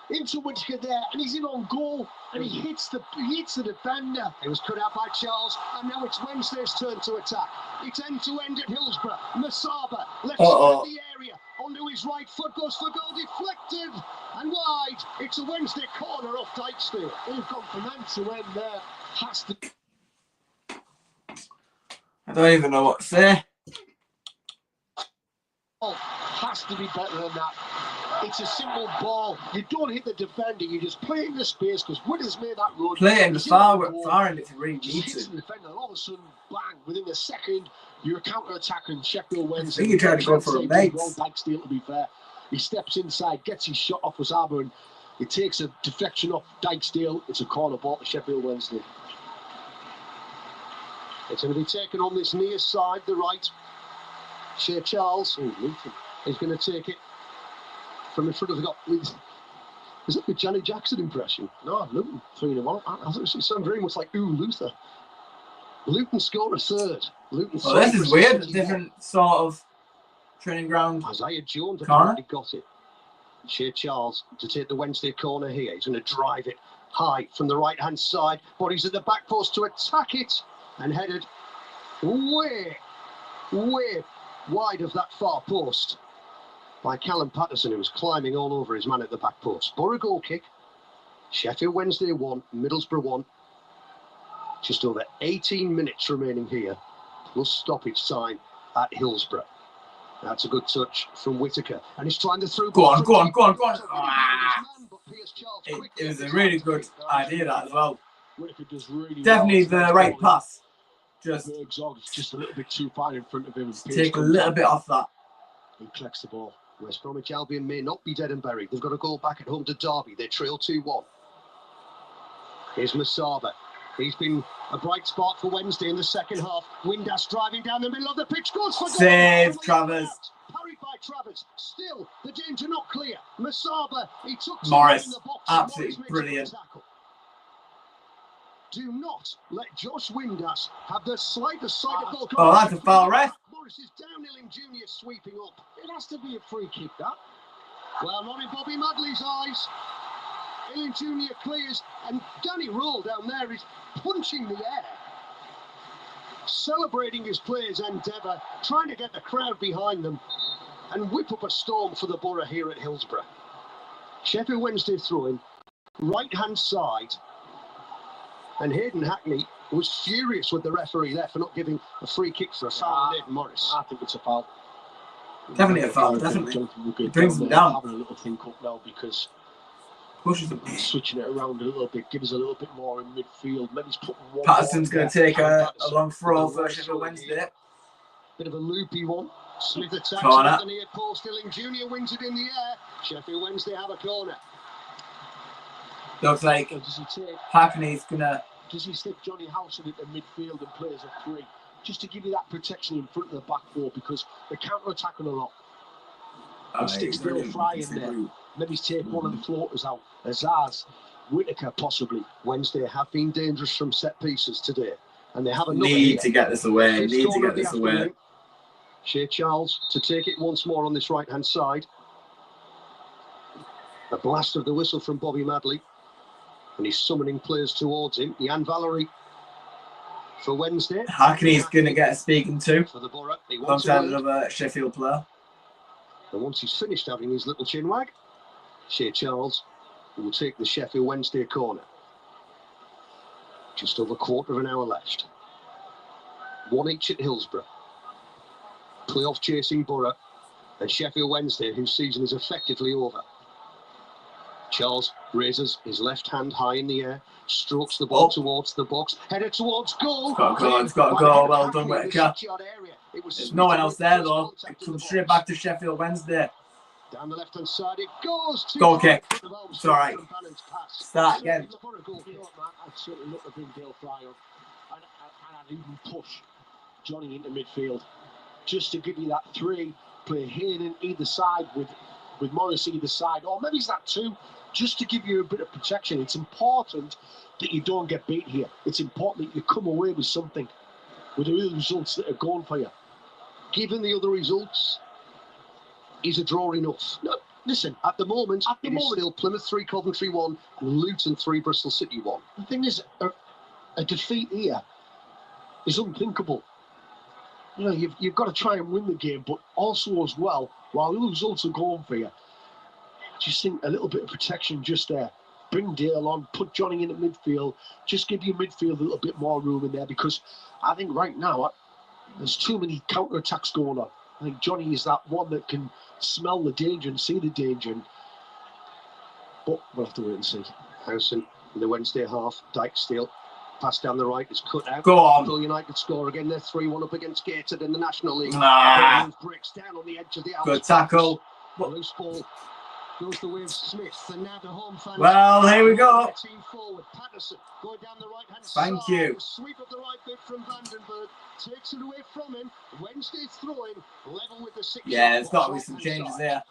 into Whittaker there, and he's in on goal, and he hits the defender. It was cut out by Charles, and now it's Wednesday's turn to attack. It's end-to-end at Hillsborough. Masaba left side of the area. Onto his right foot, goes for goal, deflected and wide. It's a Wednesday corner off Dykesfield. They've gone from end to end there. Has to. I don't even know what to say. Has to be better than that. It's a simple ball. You don't hit the defender. You just play in the space because Witter's made that run. Play in the far end if you really need hits to. the defender, and all of a sudden, bang! Within a second, you're counter-attacking Sheffield Wednesday. I think he tried to go for a mate. Dykesfield, to be fair, he steps inside, gets his shot off Masaba, and he takes a deflection off Dykesfield. It's a corner ball to Sheffield Wednesday. It's going to be taken on this near side, the right. Shea Charles is going to take it from in front of the goal. Is that the Janet Jackson impression? No, Luton 3-1. It sounds very much like Luthor. Luton scored a third. Luton. Well, this is weird. A different sort of training ground. Isaiah Jones apparently got it. Shea Charles to take the Wednesday corner here. He's going to drive it high from the right-hand side, but he's at the back post to attack it and headed way wide of that far post by Callum Patterson, who was climbing all over his man at the back post. Borough goal kick. Sheffield Wednesday 1, Middlesbrough 1. Just over 18 minutes remaining here, plus stoppage time at Hillsborough. That's a good touch from Whittaker, and he's trying to throw. Go on. It was a really good idea, that as well. Does really definitely the right pass. Just a little bit too far in front of him. Take a little bit off that. He collects the ball. West Bromwich Albion may not be dead and buried. They've got to go back at home to Derby. They trail 2-1. Here's Masaba. He's been a bright spot for Wednesday in the second half. Windass driving down the middle of the pitch. Goes for goal. Save, Travers. Parried by Travers. Still, the danger not clear. Masaba, he took Morris. In the box. Absolutely brilliant. Do not let Josh Windass have the slightest sight of goal. Oh, that's a foul, ref. Morris is downhilling Junior, sweeping up. It has to be a free kick, that. Well, not in Bobby Madley's eyes. Ian Junior clears, and Danny Roll down there is punching the air, celebrating his players' endeavour, trying to get the crowd behind them and whip up a storm for the Borough here at Hillsborough. Sheffield Wednesday throwing, right-hand side, and Hayden Hackney was furious with the referee there for not giving a free kick for a foul on Nathan Morris. I think it's a foul. Definitely a foul, definitely. It brings them down. Having a little think up now because pushes them. Switching it around a little bit, give us a little bit more in midfield. Maybe he's putting one. Patterson's going to take a long throw for Sheffield Wednesday. Bit of a loopy one. Smith attacks at the near post. Hilling Junior wins it in the air. Sheffield Wednesday have a corner. Looks like Hackney's going to... Does he stick Johnny Howson into midfield and play as a 3? Just to give you that protection in front of the back four because they're counter-attacking a lot. And sticks Bill Fry in there. Maybe he's take one of the floaters out. Azaz, Whittaker possibly. Wednesday have been dangerous from set pieces today. And they have another need to get this away. Need to get this away. Shea Charles to take it once more on this right-hand side. A blast of the whistle from Bobby Madley. And he's summoning players towards him. Jan Valerie for Wednesday. Hackney's going to get a speaking to. For the Borough. Alongside another Sheffield player. And once he's finished having his little chin wag, Shea Charles will take the Sheffield Wednesday corner. Just over a quarter of an hour left. 1 each at Hillsborough. Playoff chasing Borough and Sheffield Wednesday, whose season is effectively over. Charles raises his left hand high in the air, strokes the ball towards the box, headed towards goal. It's got to go. Well done, Whittaker. There's no one else there, though. It comes straight back to Sheffield Wednesday. Down the left-hand side it goes. Goal kick. It's all right. Start again. I'd certainly look to bring Dale Fry on. And I'd even push Johnny into midfield. Just to give you that 3, play Hayden either side with Morris either side. Or maybe it's that 2, just to give you a bit of protection. It's important that you don't get beat here. It's important that you come away with something, with the real results that are going for you. Given the other results, is a draw enough? No, listen, at the moment, it's still Plymouth 3, Coventry 1, Luton 3, Bristol City 1. The thing is, a defeat here is unthinkable. You know, you've got to try and win the game, but also as well, while the results are going for you, I just think a little bit of protection just there. Bring Dale on, put Johnny in at midfield, just give your midfield a little bit more room in there, because I think right now there's too many counter-attacks going on. I think Johnny is that one that can smell the danger and see the danger. But we'll have to wait and see. Howson in the Wednesday half. Dykesdale. Pass down the right. It's cut out. Go on. Bristol United score again. They're 3-1 up against Gateshead in the National League. Breaks down on the edge of the good tackle. Loose ball. Goes the way of Smith. And now the home fans. Well, here we go. Team forward. Patterson going down the right hand side. Thank you. Sweep up the right bit from Vandenberg. Takes it away from him. Wednesday throwing. Level with the 6. Yeah, there's got to be some changes there.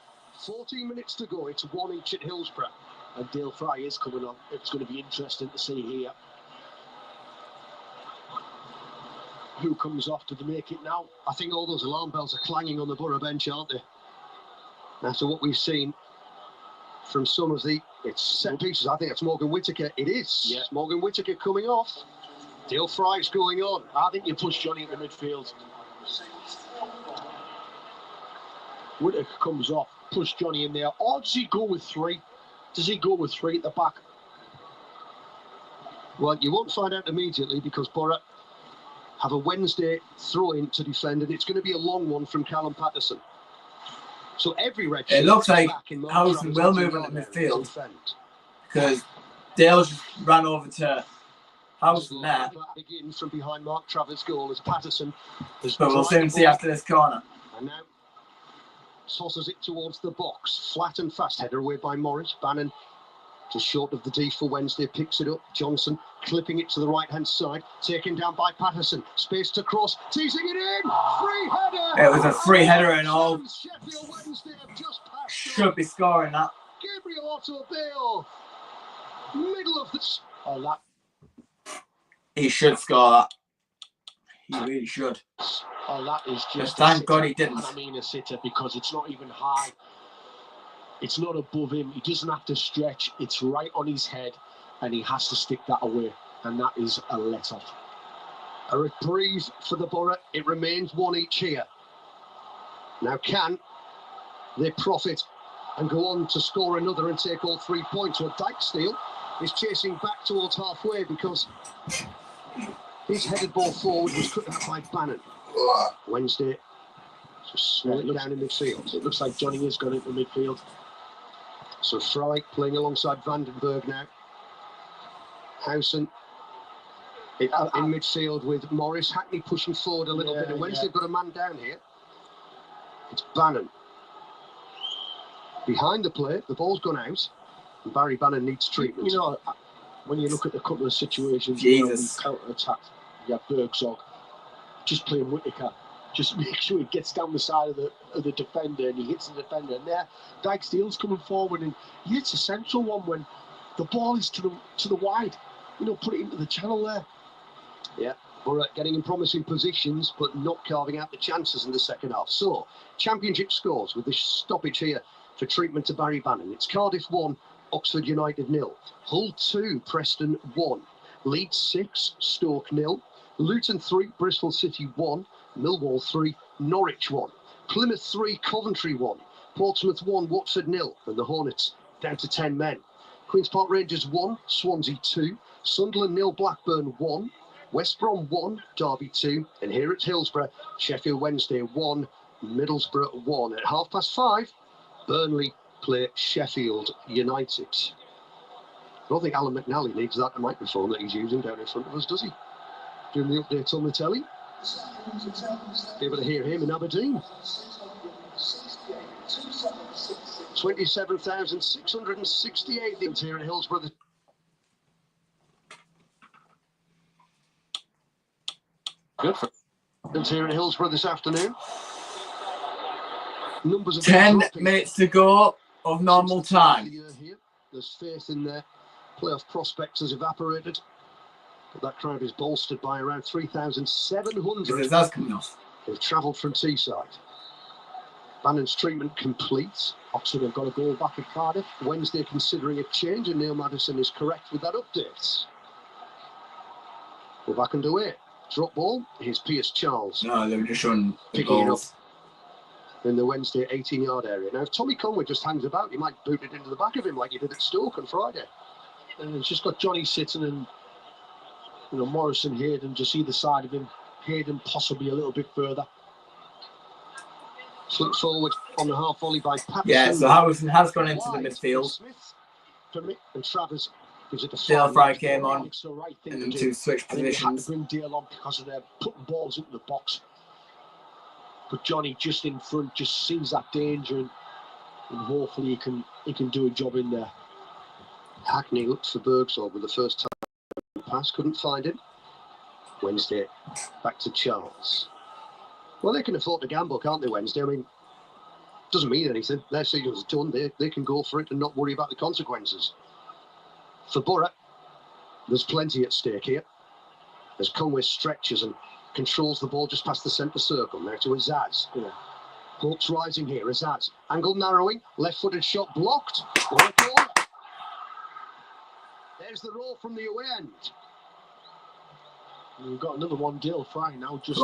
14 minutes to go. It's 1 each at Hillsborough. And Dale Fry is coming on. It's going to be interesting to see here who comes off to make it now. I think all those alarm bells are clanging on the Borough bench, aren't they? After what we've seen from some of the set pieces, I think it's Morgan Whittaker. It is. Yeah. It's Morgan Whittaker coming off. Dale Fry's going on. I think you push Johnny into midfield. Whittaker comes off, push Johnny in there. Or does he go with 3? Does he go with 3 at the back? Well, you won't find out immediately, because Borough have a Wednesday throw-in to defend, and it's going to be a long one from Callum Patterson. So every red it looks like Howson will move into midfield, because Dale's just ran over to Howson there. Begin from behind Mark Travers' goal as Patterson has. But we'll soon see after this corner. And now tosses it towards the box, flat and fast. Header away by Morris. Bannon just short of the D for Wednesday, picks it up. Johnson clipping it to the right-hand side, taken down by Patterson. Space to cross, teasing it in. Free header. It was a free header and all. Sheffield Wednesday have just passed. Should be scoring that. Gabriel Otto Bale, middle of the. Oh, that. He should score that. He really should. Oh, that is just. Thank God he didn't. I mean a sitter, because it's not even high. It's not above him. He doesn't have to stretch. It's right on his head, and he has to stick that away. And that is a let-off. A reprieve for the Borough. It remains 1 each here. Now can they profit and go on to score another and take all 3 points? Well, Dykesdale is chasing back towards halfway, because his headed ball forward was cut out by Bannon. Wednesday just slow it down in midfield. It looks like Johnny has gone into midfield. So Fry playing alongside Vandenberg now. Howson in midfield with Morris. Hackney pushing forward a little bit. And Wednesday got a man down here. It's Bannon. Behind the play, the ball's gone out. And Barry Bannon needs treatment. You know, when you look at a couple of situations, Jesus. Counter-attack, you have Bergsog just playing Whittaker. Just make sure he gets down the side of the defender and he hits the defender. And there, Dykesdale's coming forward and he hits a central one when the ball is to the wide. You know, put it into the channel there. Yeah, Borough getting in promising positions, but not carving out the chances in the second half. So, Championship scores with this stoppage here for treatment to Barry Bannon. It's Cardiff 1, Oxford United 0. Hull 2, Preston 1. Leeds 6, Stoke 0. Luton 3, Bristol City 1. Millwall 3, Norwich 1. Plymouth 3, Coventry 1. Portsmouth 1, Watford 0. And the Hornets down to 10 men. Queen's Park Rangers 1, Swansea 2. Sunderland 0, Blackburn 1. West Brom 1, Derby 2. And here at Hillsborough, Sheffield Wednesday 1, Middlesbrough 1. At 5:30, Burnley play Sheffield United. I don't think Alan McNally needs that microphone that he's using down in front of us, does he? Doing the updates on the telly. Be able to hear him in Aberdeen. 27,668 things here at Hillsborough. Good for here at Hillsborough this afternoon. Numbers of 10 minutes to go of normal time. There's faith in their playoff prospects has evaporated. But that crowd is bolstered by around 3,700 That's coming off. who've travelled from Teesside. Bannon's treatment complete. Oxford have got a goal back at Cardiff. Wednesday considering a change, and Neil Maddison is correct with that update. We're back underway. Drop ball. Here's Pierce Charles. No, they were just showing picking it up in the Wednesday 18-yard area. Now, if Tommy Conway just hangs about, he might boot it into the back of him like he did at Stoke on Friday. And it's just got Johnny sitting and, you know, Morrison, Hayden just either side of him. Hayden possibly a little bit further. Slipped forward on the half volley by Patterson. Yeah, so Harrison has gone into the midfield. Smith and Travers gives it a Dale Fry came on It's the right thing and to then do. two switch I think they had to positions. bring Dale on because of their putting balls into the box. But Johnny just in front just sees that danger and hopefully he can do a job in there. Hackney looked for Bergshaw with the first time pass, couldn't find him. Wednesday back to Charles. Well, they can afford to gamble, can't they, Wednesday? I mean, doesn't mean anything. Their season's done. They can go for it and not worry about the consequences. For Borough, there's plenty at stake here. As Conway stretches and controls the ball just past the centre circle. Now to Azaz. Yeah. Hopes rising here. Azaz. Angle narrowing. Left-footed shot blocked. Corner. There's the roll from the away end. And we've got another one, Dale Fry now. Just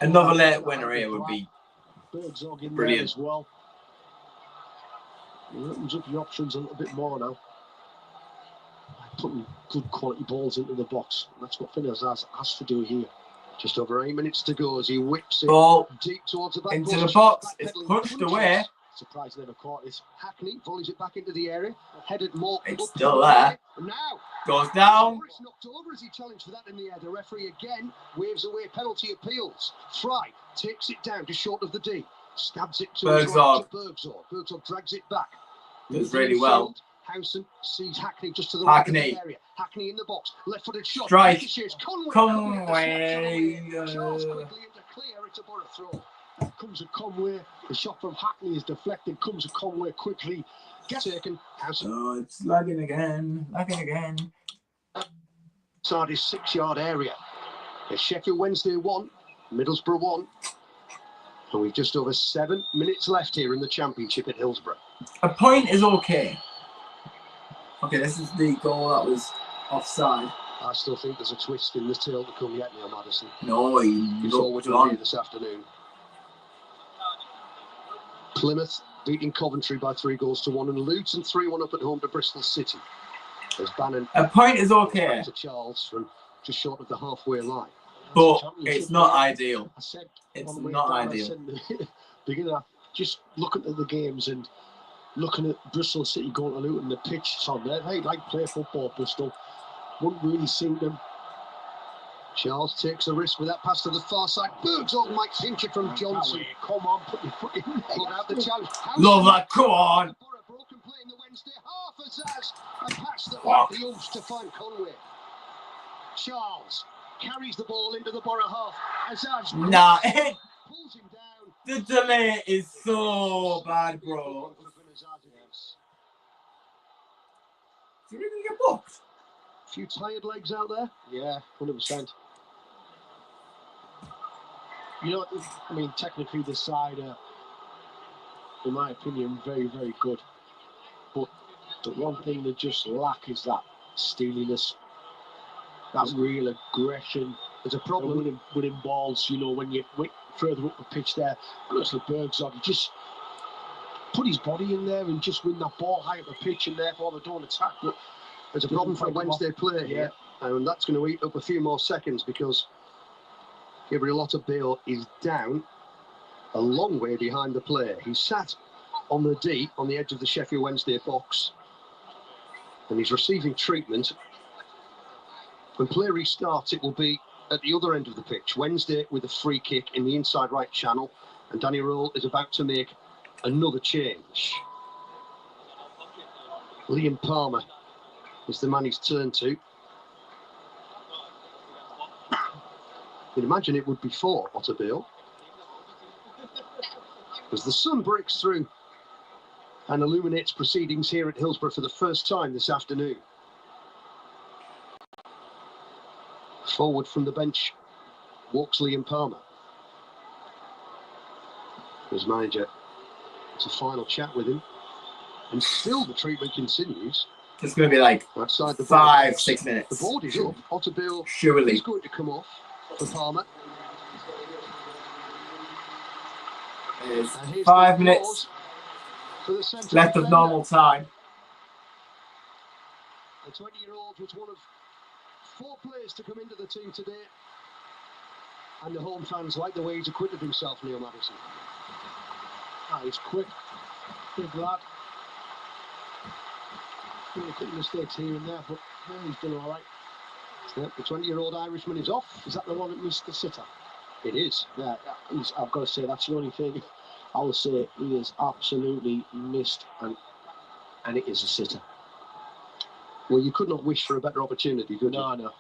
another late winner here would be Bergzog in brilliant there as well. It opens up your options a little bit more now. Putting good quality balls into the box. That's what Finn has to do here. Just over 8 minutes to go as he whips it ball deep towards the back into post. the box. It's punched away. Surprised they never caught it. Hackney volleys it back into the area. Headed more. It's still there. Now Goes down. It's knocked over as he challenged for that in the air. The referee again waves away penalty appeals. Fry takes it down just short of the D. Stabs it to Bergzog. Bergzog. Bergzog drags it back. Does really well. Howson sees Hackney just to the Hackney. right of the area. Hackney in the box. Left-footed shot. Strike. Conway. Charles quickly into clear. It's a Borough throw. Comes a Conway. The shot from Hackney is deflected. Comes a Conway quickly. Gets taken. Howson. Oh, it's lagging again. Inside his 6-yard area. There's Sheffield Wednesday 1, Middlesbrough 1. And we've just over 7 minutes left here in the Championship at Hillsborough. A point is okay. Okay, this is the goal that was offside. I still think there's a twist in the tail to come yet, Neil Maddison. No, Before we're done here this afternoon. Plymouth beating Coventry by 3-1, and Luton 3-1 up at home to Bristol City. As Bannon a point is okay to Charles from just short of the halfway line. but it's not ideal. I said It's on the way not down, ideal. I said in the beginning, just looking at the games and looking at Bristol City going to Luton, the pitch is on there. They like play football, Bristol. Wouldn't really suit them. Charles takes a risk with that pass to the far side. Bergzog might cinch it from Johnson. Come on, put your foot in there. Put out the challenge. Love that, come on. Broken play in the Wednesday half. Azaz. A pass that Fuck. the umps to find Conway. Charles carries the ball into the Borough half. Azaz Nah, pulls him down. the delay is so bad, bro. Is he really get booked? A few tired legs out there. Yeah, 100%. You know, I mean, technically this side, in my opinion, very, very good. But the one thing they just lack is that steeliness, that real aggression. There's a problem winning balls, you know, when you're further up the pitch there. Honestly, Bergzog, he just put his body in there and just win that ball high up the pitch, and therefore they don't attack. But There's a problem for a Wednesday player here, and that's going to eat up a few more seconds because Gabriel Otterbeil is down a long way behind the player. He's sat on the D, on the edge of the Sheffield Wednesday box, and he's receiving treatment. When play restarts, it will be at the other end of the pitch. Wednesday with a free kick in the inside right channel, and Danny Roll is about to make another change. Liam Palmer is the man he's turned to. You'd imagine it would be for Otterbill, as the sun breaks through and illuminates proceedings here at Hillsborough for the first time this afternoon. Forward from the bench walks Liam Palmer. His manager, it's a final chat with him, and still the treatment continues. It's going to be like outside the 5-6 minutes. The board is up. Otterbill surely is going to come off for Palmer. There's 5 minutes left of normal time. The 20-year-old was one of 4 players to come into the team today, and the home fans like the way he's acquitted himself, Neil Madison. He's quick, big lad. A couple of mistakes here and there, but he's done all right. Yep, the 20-year-old Irishman is off. Is that the one that missed the sitter? It is. Yeah, I've got to say that's the only thing I will say he has absolutely missed, and it is a sitter. Well, you could not wish for a better opportunity, could you? No.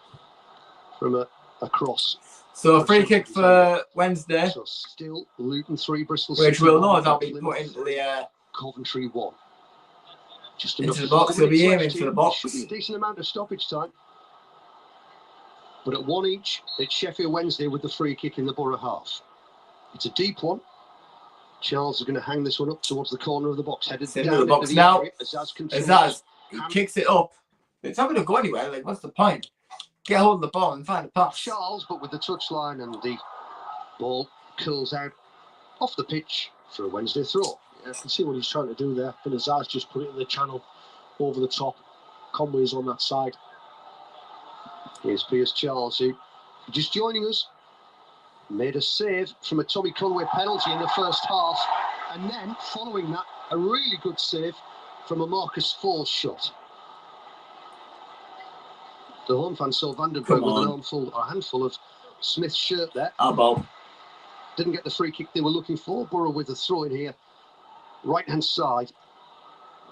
From a cross. So a free kick for Wednesday. So still Luton 3, Bristol which 6. we'll know that'll be put into the Coventry 1. Just into the box. He'll be aiming for the box. Should be a decent amount of stoppage time. But at 1 each, it's Sheffield Wednesday with the free kick in the Borough half. It's a deep one. Charles is going to hang this one up towards the corner of the box, headed down into the box now. Azaz, he kicks it up. It's not going to go anywhere. Like, what's the point? Get hold of the ball and find a pass. Charles, but with the touchline, and the ball curls out off the pitch for a Wednesday throw. Yeah, I can see what he's trying to do there. But Azaz just put it in the channel over the top. Conway's on that side. Here's Piers Charles, who, just joining us, made a save from a Tommy Conway penalty in the first half, and then, following that, a really good save from a Marcus Falls shot. The home fans saw Vandenberg with a handful of Smith's shirt there. Elbow. Didn't get the free kick they were looking for. Borough with a throw in here. Right-hand side.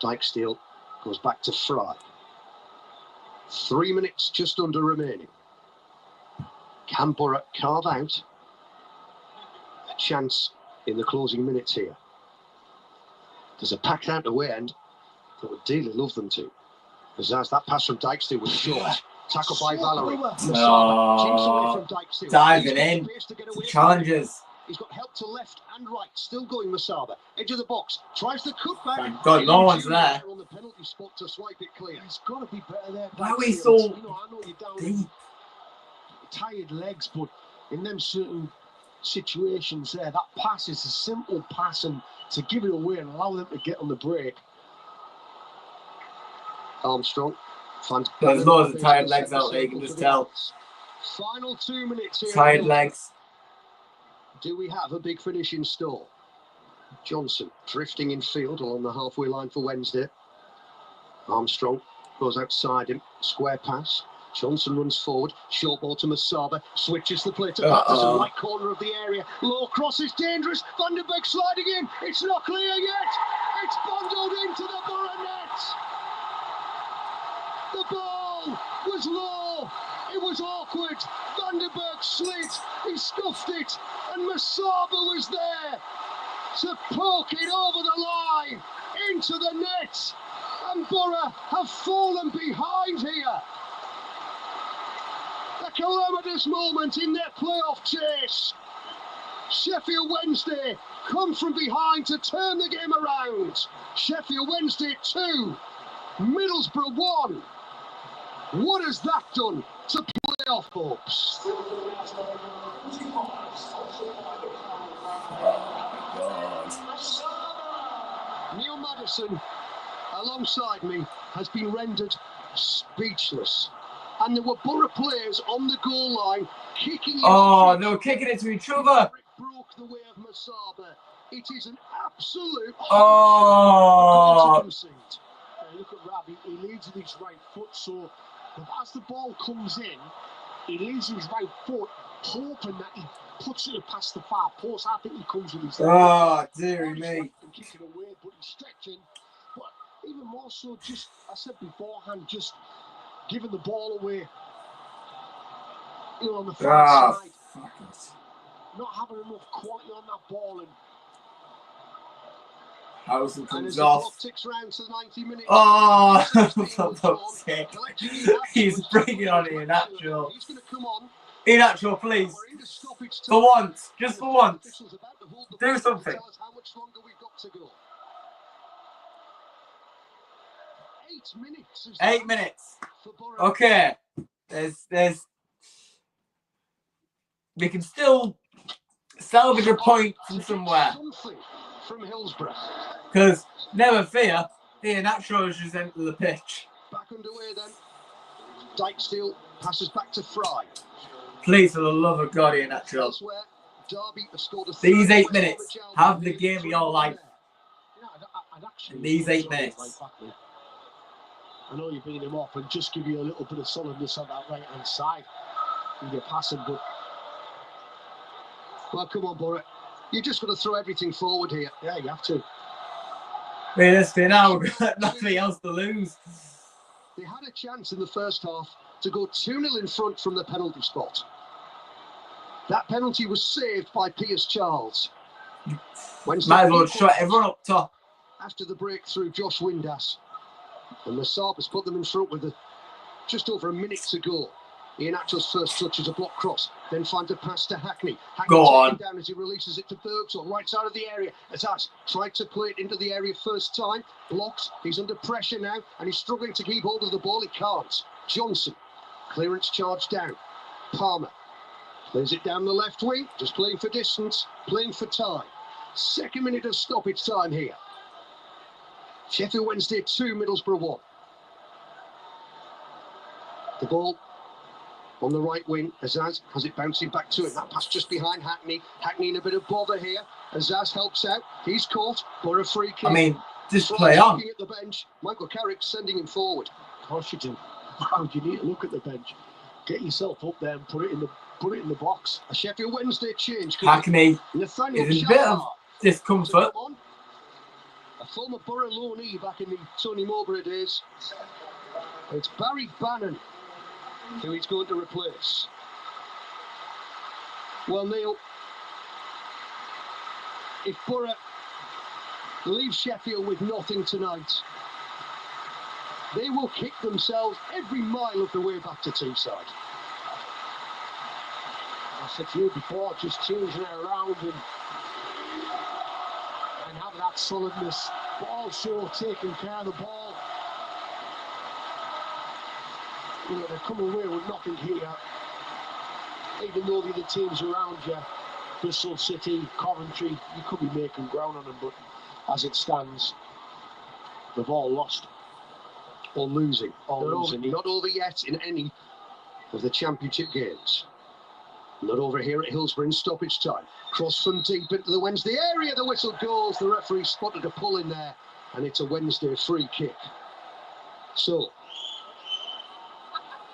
Dykesteel goes back to Fry. 3 minutes just under remaining. Can Borough carve out a chance in the closing minutes here? There's a packed out away end that would dearly love them to. As that pass from Dykesteel was short. Tackled by Valerie. Diving in. Challenges. He's got help to left and right. Still going, Masaba. Edge of the box. Tries the cutback. Thank God, no one's there. On the penalty spot to swipe it clear. He's got to be better there. Why are we so I know you're down tired legs, but in them certain situations there, that pass is a simple pass, and to give it away and allow them to get on the break. Armstrong. There's loads of tired legs out there, you can just tell. Final 2 minutes here. Tired legs. Do we have a big finish in store? Johnson drifting in field along the halfway line for Wednesday. Armstrong goes outside him. Square pass. Johnson runs forward. Short ball to Masaba. Switches the play to Patterson. Right corner of the area. Low cross is dangerous. Vandenberg sliding in. It's not clear yet. It's bundled into the Borough net. The ball was low, it was awkward, Vandenberg slid, he scuffed it, and Masaba was there to poke it over the line, into the net, and Borough have fallen behind here. A calamitous moment in their playoff chase. Sheffield Wednesday come from behind to turn the game around. Sheffield Wednesday 2, Middlesbrough 1. What has that done to playoff hopes? Neil Madison, alongside me, has been rendered speechless. And there were Borough players on the goal line kicking it. Oh, they were kicking it to each other. It broke the way of Masaba. It is an absolute... Look at Ravi, he leads with his right foot, so as the ball comes in, he leads his right foot hoping that he puts it past the far post. I think he comes with his Oh, dearie me. and kick it away, but he's stretching. But even more so, just, I said beforehand, just giving the ball away, you know, on the far side. Fuck it. Not having enough quality on that ball. And Housen comes as the off. clock ticks round to 90 minutes. Oh, for fuck's sake. He's bringing on Ian Natural. He's going to come on. Ian Natural, please. We're into stoppage time. For once. Just for once. Officials about to hold the Do ball something. to tell us how much longer we've got to go. 8 minutes. 8 minutes. For Borough. Okay. There's. We can still salvage a point from somewhere. Something from Hillsborough. Because, never fear, Ian Natural has just entered the pitch. Back underway then. Dykesdale passes back to Fry. Please, for the love of God, Ian Natural. Elsewhere, Derby have scored a These 8 third minutes, goal. have the game of your life. Yeah, I'd actually In these 8 minutes. I know you've been him off and just give you a little bit of solidness on that right hand side with your passing, but well, come on, Borough. You're just going to throw everything forward here. Yeah, you have to. Realistically, now we've got nothing else to lose. They had a chance in the first half to go 2-0 in front from the penalty spot. That penalty was saved by Piers Charles. Wednesday Might as well shut everyone up top. after the breakthrough, Josh Windass. And the Saab has put them in front with just over a minute to go. Ian Natural's first touch is a block cross, then finds a pass to Hackney. Hackney Go on. taken down as he releases it to Bergson, right side of the area. Azaz tried to play it into the area first time, blocks. He's under pressure now, and he's struggling to keep hold of the ball. He can't. Johnson, clearance charge down. Palmer plays it down the left wing, just playing for distance, playing for time. Second minute of stoppage time here. Sheffield Wednesday 2, Middlesbrough 1. The ball on the right wing. Azaz has it bouncing back to him. That pass just behind Hackney. Hackney in a bit of bother here. Azaz helps out. He's caught. Borough free kick. I mean, just play on. At the bench. Michael Carrick sending him forward. Of course you do. Wow, you need to look at the bench. Get yourself up there and put it in the box. A Sheffield Wednesday change. Hackney Nathaniel is in a bit of Shah discomfort. A former Borough loanee back in the Tony Mowbray days. It's Barry Bannon who he's going to replace. Well, Neil, if Borough leave Sheffield with nothing tonight, they will kick themselves every mile of the way back to Teesside. I said to you before, just changing it around and having that solidness, but also taking care of the ball. You know, they come away with nothing here, even though the other teams around you, Bristol City, Coventry, you could be making ground on them, but as it stands, they've all lost or losing. Not over yet in any of the championship games. Not over here at Hillsborough in stoppage time. Cross from deep into the Wednesday area. The whistle goes. The referee spotted a pull in there, and it's a Wednesday free kick. So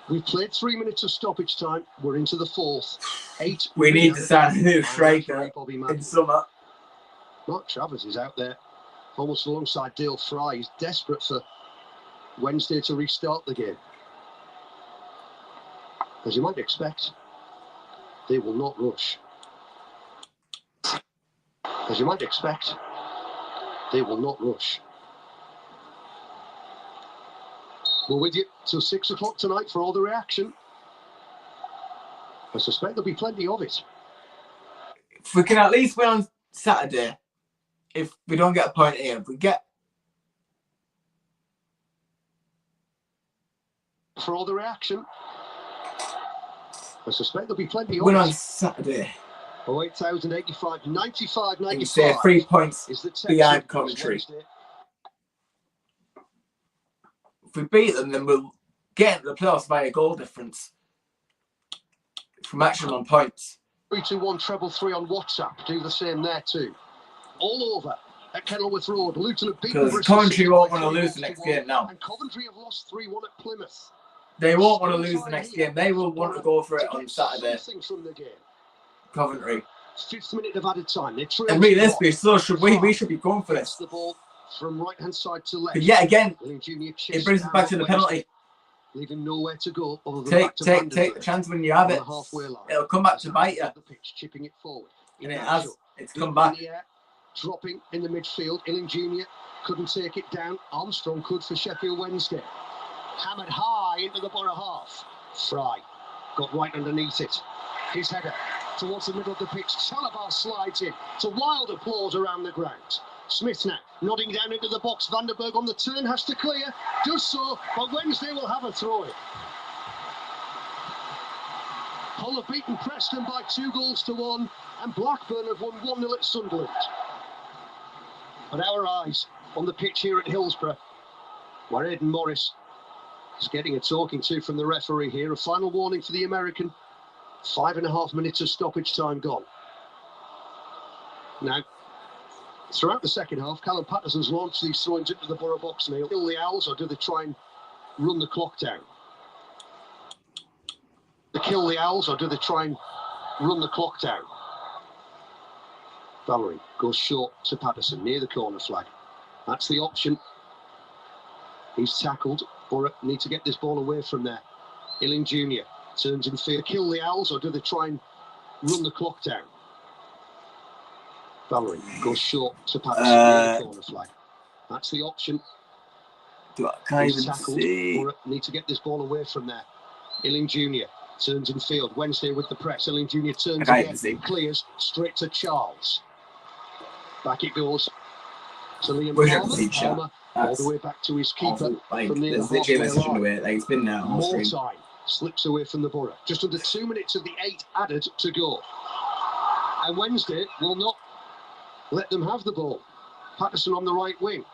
we've played 3 minutes of stoppage time. We're into the fourth. 8. We need to sign a new striker in summer. Mark Travers is out there, almost alongside Dale Fry. He's desperate for Wednesday to restart the game. As you might expect, they will not rush. As you might expect, they will not rush. We're with you till 6 o'clock tonight for all the reaction. I suspect there'll be plenty of it. If we can at least win on Saturday, if we don't get a point here, if we get... For all the reaction. I suspect there'll be plenty of win it. on Saturday. 08085 95 95 And you say 3 points is the behind Coventry. If we beat them, then we'll get into the playoffs by a goal difference from action on points. 321 treble 3 on WhatsApp. Do the same there too. All over at Kenilworth Road. Luton have beaten Because Bristol Coventry City won't by want to 3 lose the goals next to 1. game now. And Coventry have lost 3-1 at Plymouth. They won't want to lose the next game. They will want to go for it on Saturday. From the game. Coventry. 5th minute of added time. And realistically, so should we. We should be going for this. The ball from right hand side to left. But yet again, it brings us back to the penalty. Leaving nowhere to go other than take the chance when you have it. It'll come back to bite you. The pitch, chipping it forward. And it has. It's come back. Dropping in the midfield. Illing Jr. couldn't take it down. Armstrong could for Sheffield Wednesday. Hammered high into the Borough half. Fry got right underneath it. His header towards the middle of the pitch. Chalabar slides in. It's a wild applause around the ground. Smith now nodding down into the box. Vandenberg on the turn, has to clear. Does so, but Wednesday will have a throw in. Hull have beaten Preston by 2-1, and Blackburn have won 1-0 at Sunderland. But our eyes on the pitch here at Hillsborough, where Aidan Morris is getting a talking to from the referee here. A final warning for the American. 5.5 minutes of stoppage time gone. Now, throughout the second half, Callum Patterson's launched these throw-ins into the Borough box. Neil, kill the Owls, or do they try and run the clock down? They kill the Owls, or do they try and run the clock down? Valerie goes short to Patterson near the corner flag. That's the option. He's tackled. Borough need to get this ball away from there. Illing Jr. turns in field. Kill the Owls, or do they try and run the clock down? Valerie goes short to Patterson near the corner flag. That's the option. He's tackled. Borough need to get this ball away from there. Illing Jr. turns in field. Wednesday with the press. Illing Jr. turns again. Clears straight to Charles. Back it goes to Liam Palmer. All the way back to his keeper. From near the halfway line. It's been now. More time. Slips away from the Borough. Just under 2 minutes of the 8 added to go. And Wednesday will not let them have the ball. Patterson on the right wing.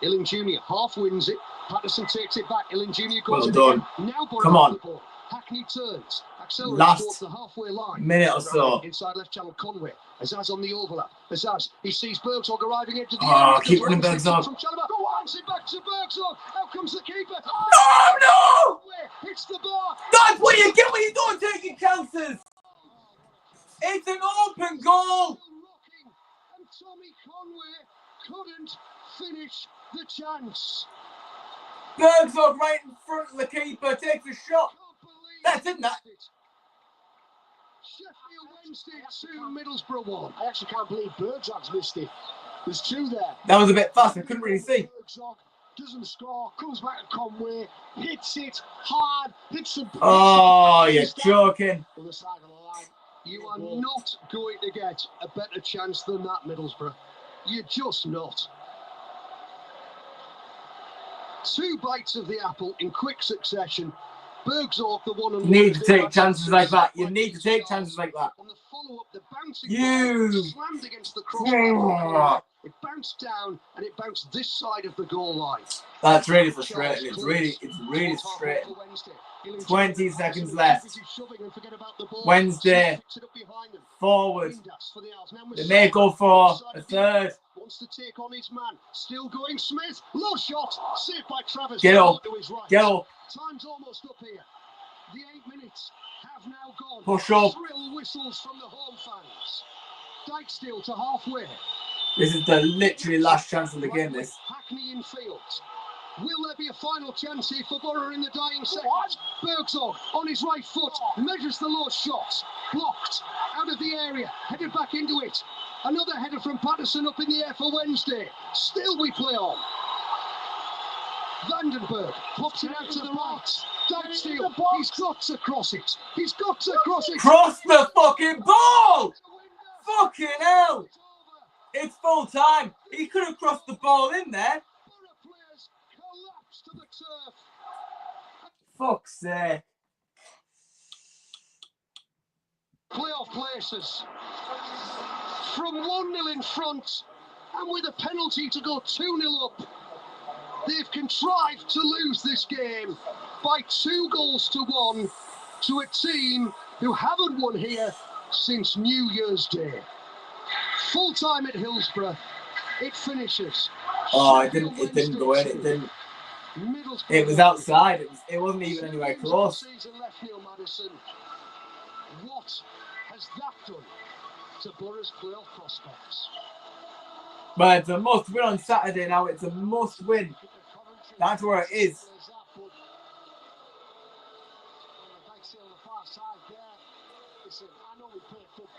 Illing Jr. half wins it. Patterson takes it back. Illing Jr. goes done. Now Borough Come on. the ball. Hackney turns. Accelerates Last towards the halfway line. minute or so. Inside left channel, Conway. Azaz on the overlap. Azaz, he sees Bergzog arriving into the area. Keep running Bergzog. Winds it back to Bergzog. Out comes the keeper. No! Hits the bar. That's what you get when you don't take your chances. It's an open goal. And Tommy Conway couldn't finish the chance. Bergzog right in front of the keeper takes a shot. That's in that. Sheffield Wednesday 2, Middlesbrough 1. I actually can't believe Bergzog's missed it. There's 2 there. That was a bit fast. I couldn't really see. Bergzog doesn't score. Comes back to Conway. Hits it hard. Hits the. Oh, you're joking. On the side of the line. You are not going to get a better chance than that, Middlesbrough. You're just not. 2 bites of the apple in quick succession. Bergzog, the one. You need to take chances like that. You need to take chances like that. On the follow-up, the bouncing ball slammed against the crossbar. It bounced down and it bounced this side of the goal line. That's really frustrating. It's really frustrating. 20 seconds left. Wednesday forward. They may go for a third. Wants to take on his man. Still going Smith. Low shot. Saved by Travis. Get up. Get up. Time's almost up here. The 8 minutes have now gone. Push up. Shrill whistles from the home fans. Dykesdale to halfway. This is the literally last chance of the game, this. Hackney in field. Will there be a final chance here for Borough in the dying seconds? Bergzog on his right foot, measures the low shot. Blocked, out of the area, headed back into it. Another header from Patterson up in the air for Wednesday. Still we play on. Vandenberg pops it out to the right. Dykesdale, he's got to cross it. He's got to cross it. Cross the fucking ball! Fucking hell! It's full time. He could have crossed the ball in there. To the turf. Fuck's sake. Playoff places. From 1-0 in front and with a penalty to go 2-0 up, they've contrived to lose this game by 2-1 to a team who haven't won here since New Year's Day. Full time at Hillsborough. It finishes. Oh, it didn't go in. It didn't. It was outside. It wasn't even anywhere close. What has that done to Borough's playoff prospects? But it's a must win on Saturday now. It's a must win. That's where it is.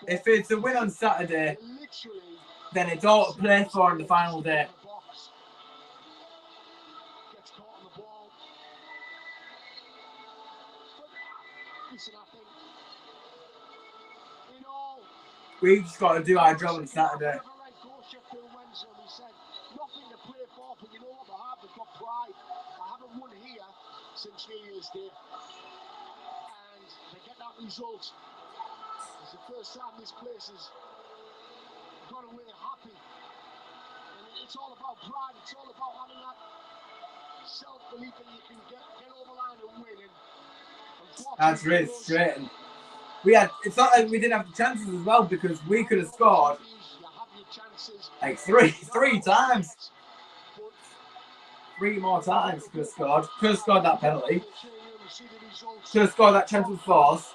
If it's a win on Saturday, then it's all to play for on the final day. We've just got to do our job on Saturday. Sheffield Wednesday, we said nothing to play for, but you know what they have? They've got pride. I haven't won here since New Year's Day, and they get that result. It's the first time this place has gone away happy. And it's all about pride. It's all about having that self-belief that you can get over the line and win. That's really straight. It's not like we didn't have the chances as well, because we could have scored like three times. 3 more times could have scored. Could have scored that penalty. Could have scored that chance with force.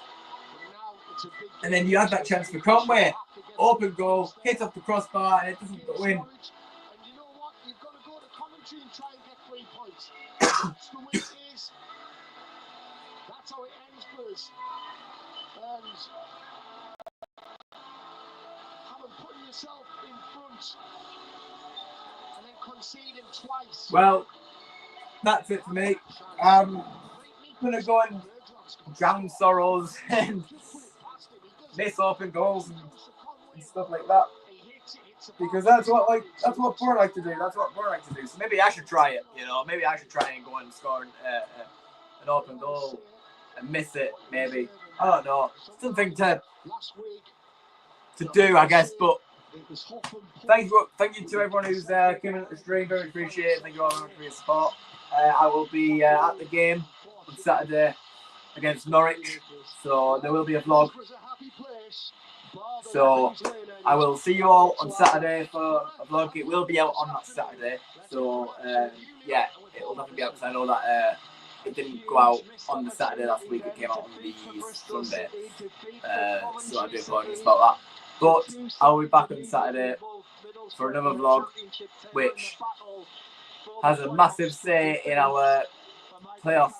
And then you had that chance for Conway. Open goal, hit off the crossbar, and it doesn't go in. And you know what? You've got to go to commentary and try and get 3 points. That's the way it is. That's how it ends, boys. And having put yourself in front and then conceding twice. Well, that's it for me. I'm gonna go and drown sorrows and miss open goals and stuff like that, because that's what Borough like to do. That's what Borough like to do. So maybe I should try it. You know, maybe I should try and go and score an open goal and miss it. Maybe, I don't know, something to do, I guess. But thank you to everyone who's coming at the stream. Very appreciate it. Thank you all very much for your support. I will be at the game on Saturday against Norwich, so there will be a vlog. So I will see you all on Saturday for a vlog. It will be out on that Saturday, so yeah, it will definitely be out, because I know that it didn't go out on the Saturday last week. It came out on the Sunday, so I do apologise about that. But I'll be back on Saturday for another vlog, which has a massive say in our playoff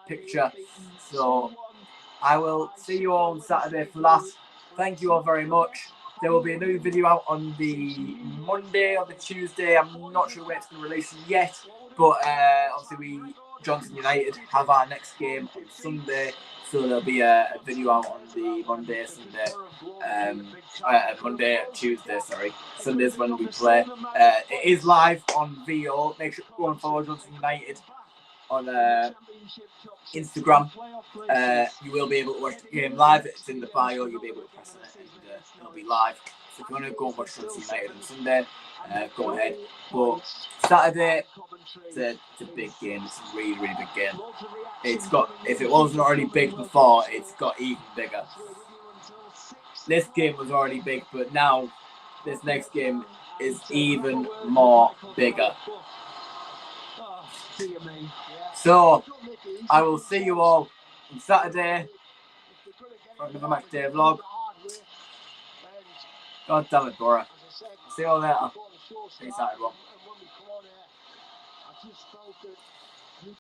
picture. So I will see you all on Saturday for that. Thank you all very much. There will be a new video out on the Monday or the Tuesday. I'm not sure when it's going to release yet, but obviously we, Johnson United, have our next game on Sunday, so there'll be a video out on the Monday, Sunday, Tuesday, sorry. Sunday's when we play. It is live on VO. Make sure to go and follow Johnson United on Instagram. You will be able to watch the game live. It's in the bio. You'll be able to press it and it'll be live. So if you want to go and watch Johnson United on Sunday, go ahead. But Saturday, it's a big game. It's a really, really big game. It's got, if it wasn't already big before, it's got even bigger. This game was already big, but now this next game is even more bigger. So I will see you all on Saturday for another match day vlog. God damn it, Borough. See you all later. Peace out, everyone.